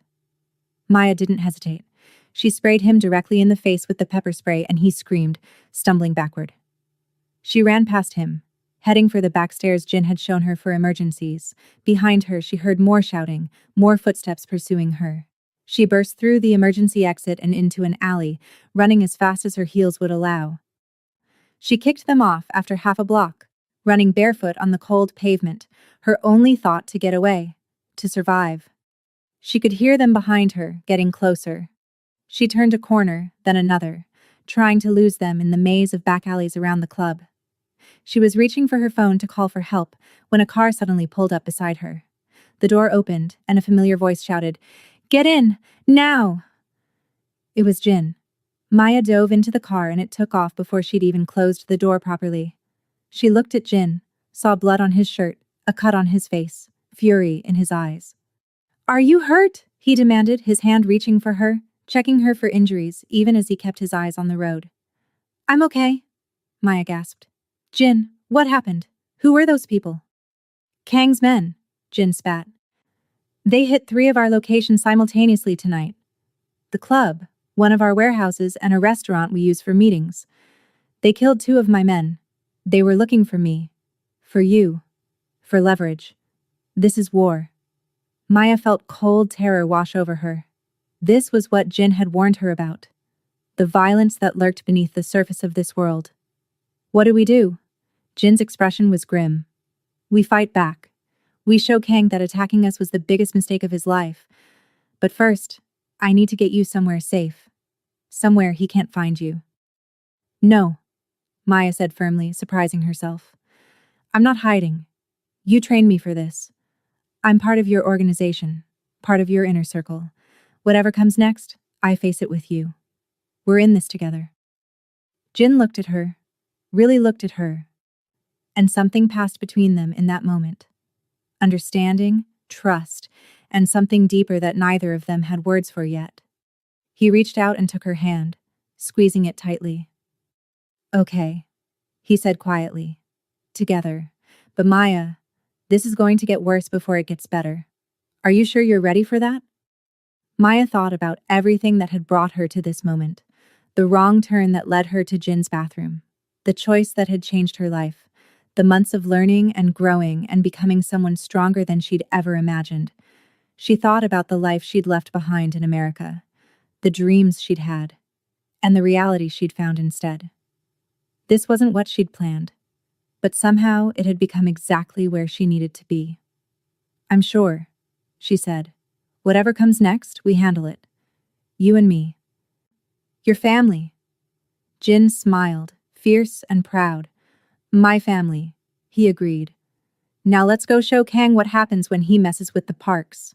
Speaker 1: Maya didn't hesitate. She sprayed him directly in the face with the pepper spray and he screamed, stumbling backward. She ran past him, heading for the back stairs Jin had shown her for emergencies. Behind her, she heard more shouting, more footsteps pursuing her. She burst through the emergency exit and into an alley, running as fast as her heels would allow. She kicked them off after half a block, running barefoot on the cold pavement, her only thought to get away, to survive. She could hear them behind her, getting closer. She turned a corner, then another, trying to lose them in the maze of back alleys around the club. She was reaching for her phone to call for help when a car suddenly pulled up beside her. The door opened, and a familiar voice shouted, "Get in, now!" It was Jin. Maya dove into the car and it took off before she'd even closed the door properly. She looked at Jin, saw blood on his shirt, a cut on his face, fury in his eyes. "Are you hurt?" he demanded, his hand reaching for her, checking her for injuries, even as he kept his eyes on the road. "I'm okay," Maya gasped. "Jin, what happened? Who were those people?" "Kang's men," Jin spat. "They hit 3 of our locations simultaneously tonight. The club, one of our warehouses, and a restaurant we use for meetings. They killed 2 of my men. They were looking for me. For you. For leverage. This is war." Maya felt cold terror wash over her. This was what Jin had warned her about. The violence that lurked beneath the surface of this world. "What do we do?" Jin's expression was grim. "We fight back. We show Kang that attacking us was the biggest mistake of his life. But first, I need to get you somewhere safe. Somewhere he can't find you." "No," Maya said firmly, surprising herself. "I'm not hiding. You trained me for this. I'm part of your organization, part of your inner circle. Whatever comes next, I face it with you. We're in this together." Jin looked at her, really looked at her, and something passed between them in that moment. Understanding, trust, and something deeper that neither of them had words for yet. He reached out and took her hand, squeezing it tightly. "Okay," he said quietly. "Together. But Maya, this is going to get worse before it gets better. Are you sure you're ready for that?" Maya thought about everything that had brought her to this moment. The wrong turn that led her to Jin's bathroom. The choice that had changed her life. The months of learning and growing and becoming someone stronger than she'd ever imagined. She thought about the life she'd left behind in America. The dreams she'd had. And the reality she'd found instead. This wasn't what she'd planned. But somehow it had become exactly where she needed to be. "I'm sure," she said. "Whatever comes next, we handle it. You and me. Your family." Jin smiled, fierce and proud. "My family," he agreed. "Now let's go show Kang what happens when he messes with the parks."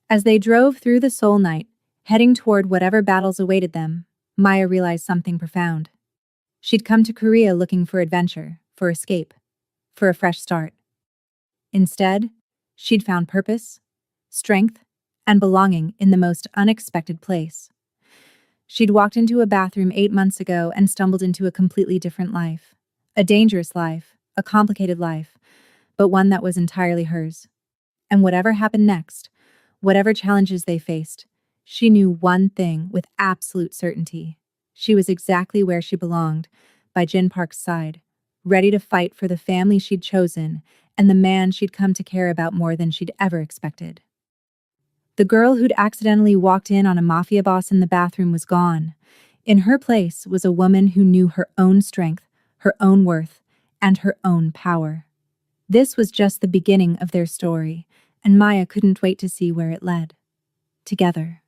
Speaker 1: As they drove through the Seoul night, heading toward whatever battles awaited them, Maya realized something profound. She'd come to Korea looking for adventure, for escape, for a fresh start. Instead, she'd found purpose, strength, and belonging in the most unexpected place. She'd walked into a bathroom 8 months ago and stumbled into a completely different life. A dangerous life, a complicated life, but one that was entirely hers. And whatever happened next, whatever challenges they faced, she knew one thing with absolute certainty. She was exactly where she belonged, by Jin Park's side, ready to fight for the family she'd chosen and the man she'd come to care about more than she'd ever expected. The girl who'd accidentally walked in on a mafia boss in the bathroom was gone. In her place was a woman who knew her own strength, her own worth, and her own power. This was just the beginning of their story, and Maya couldn't wait to see where it led. Together.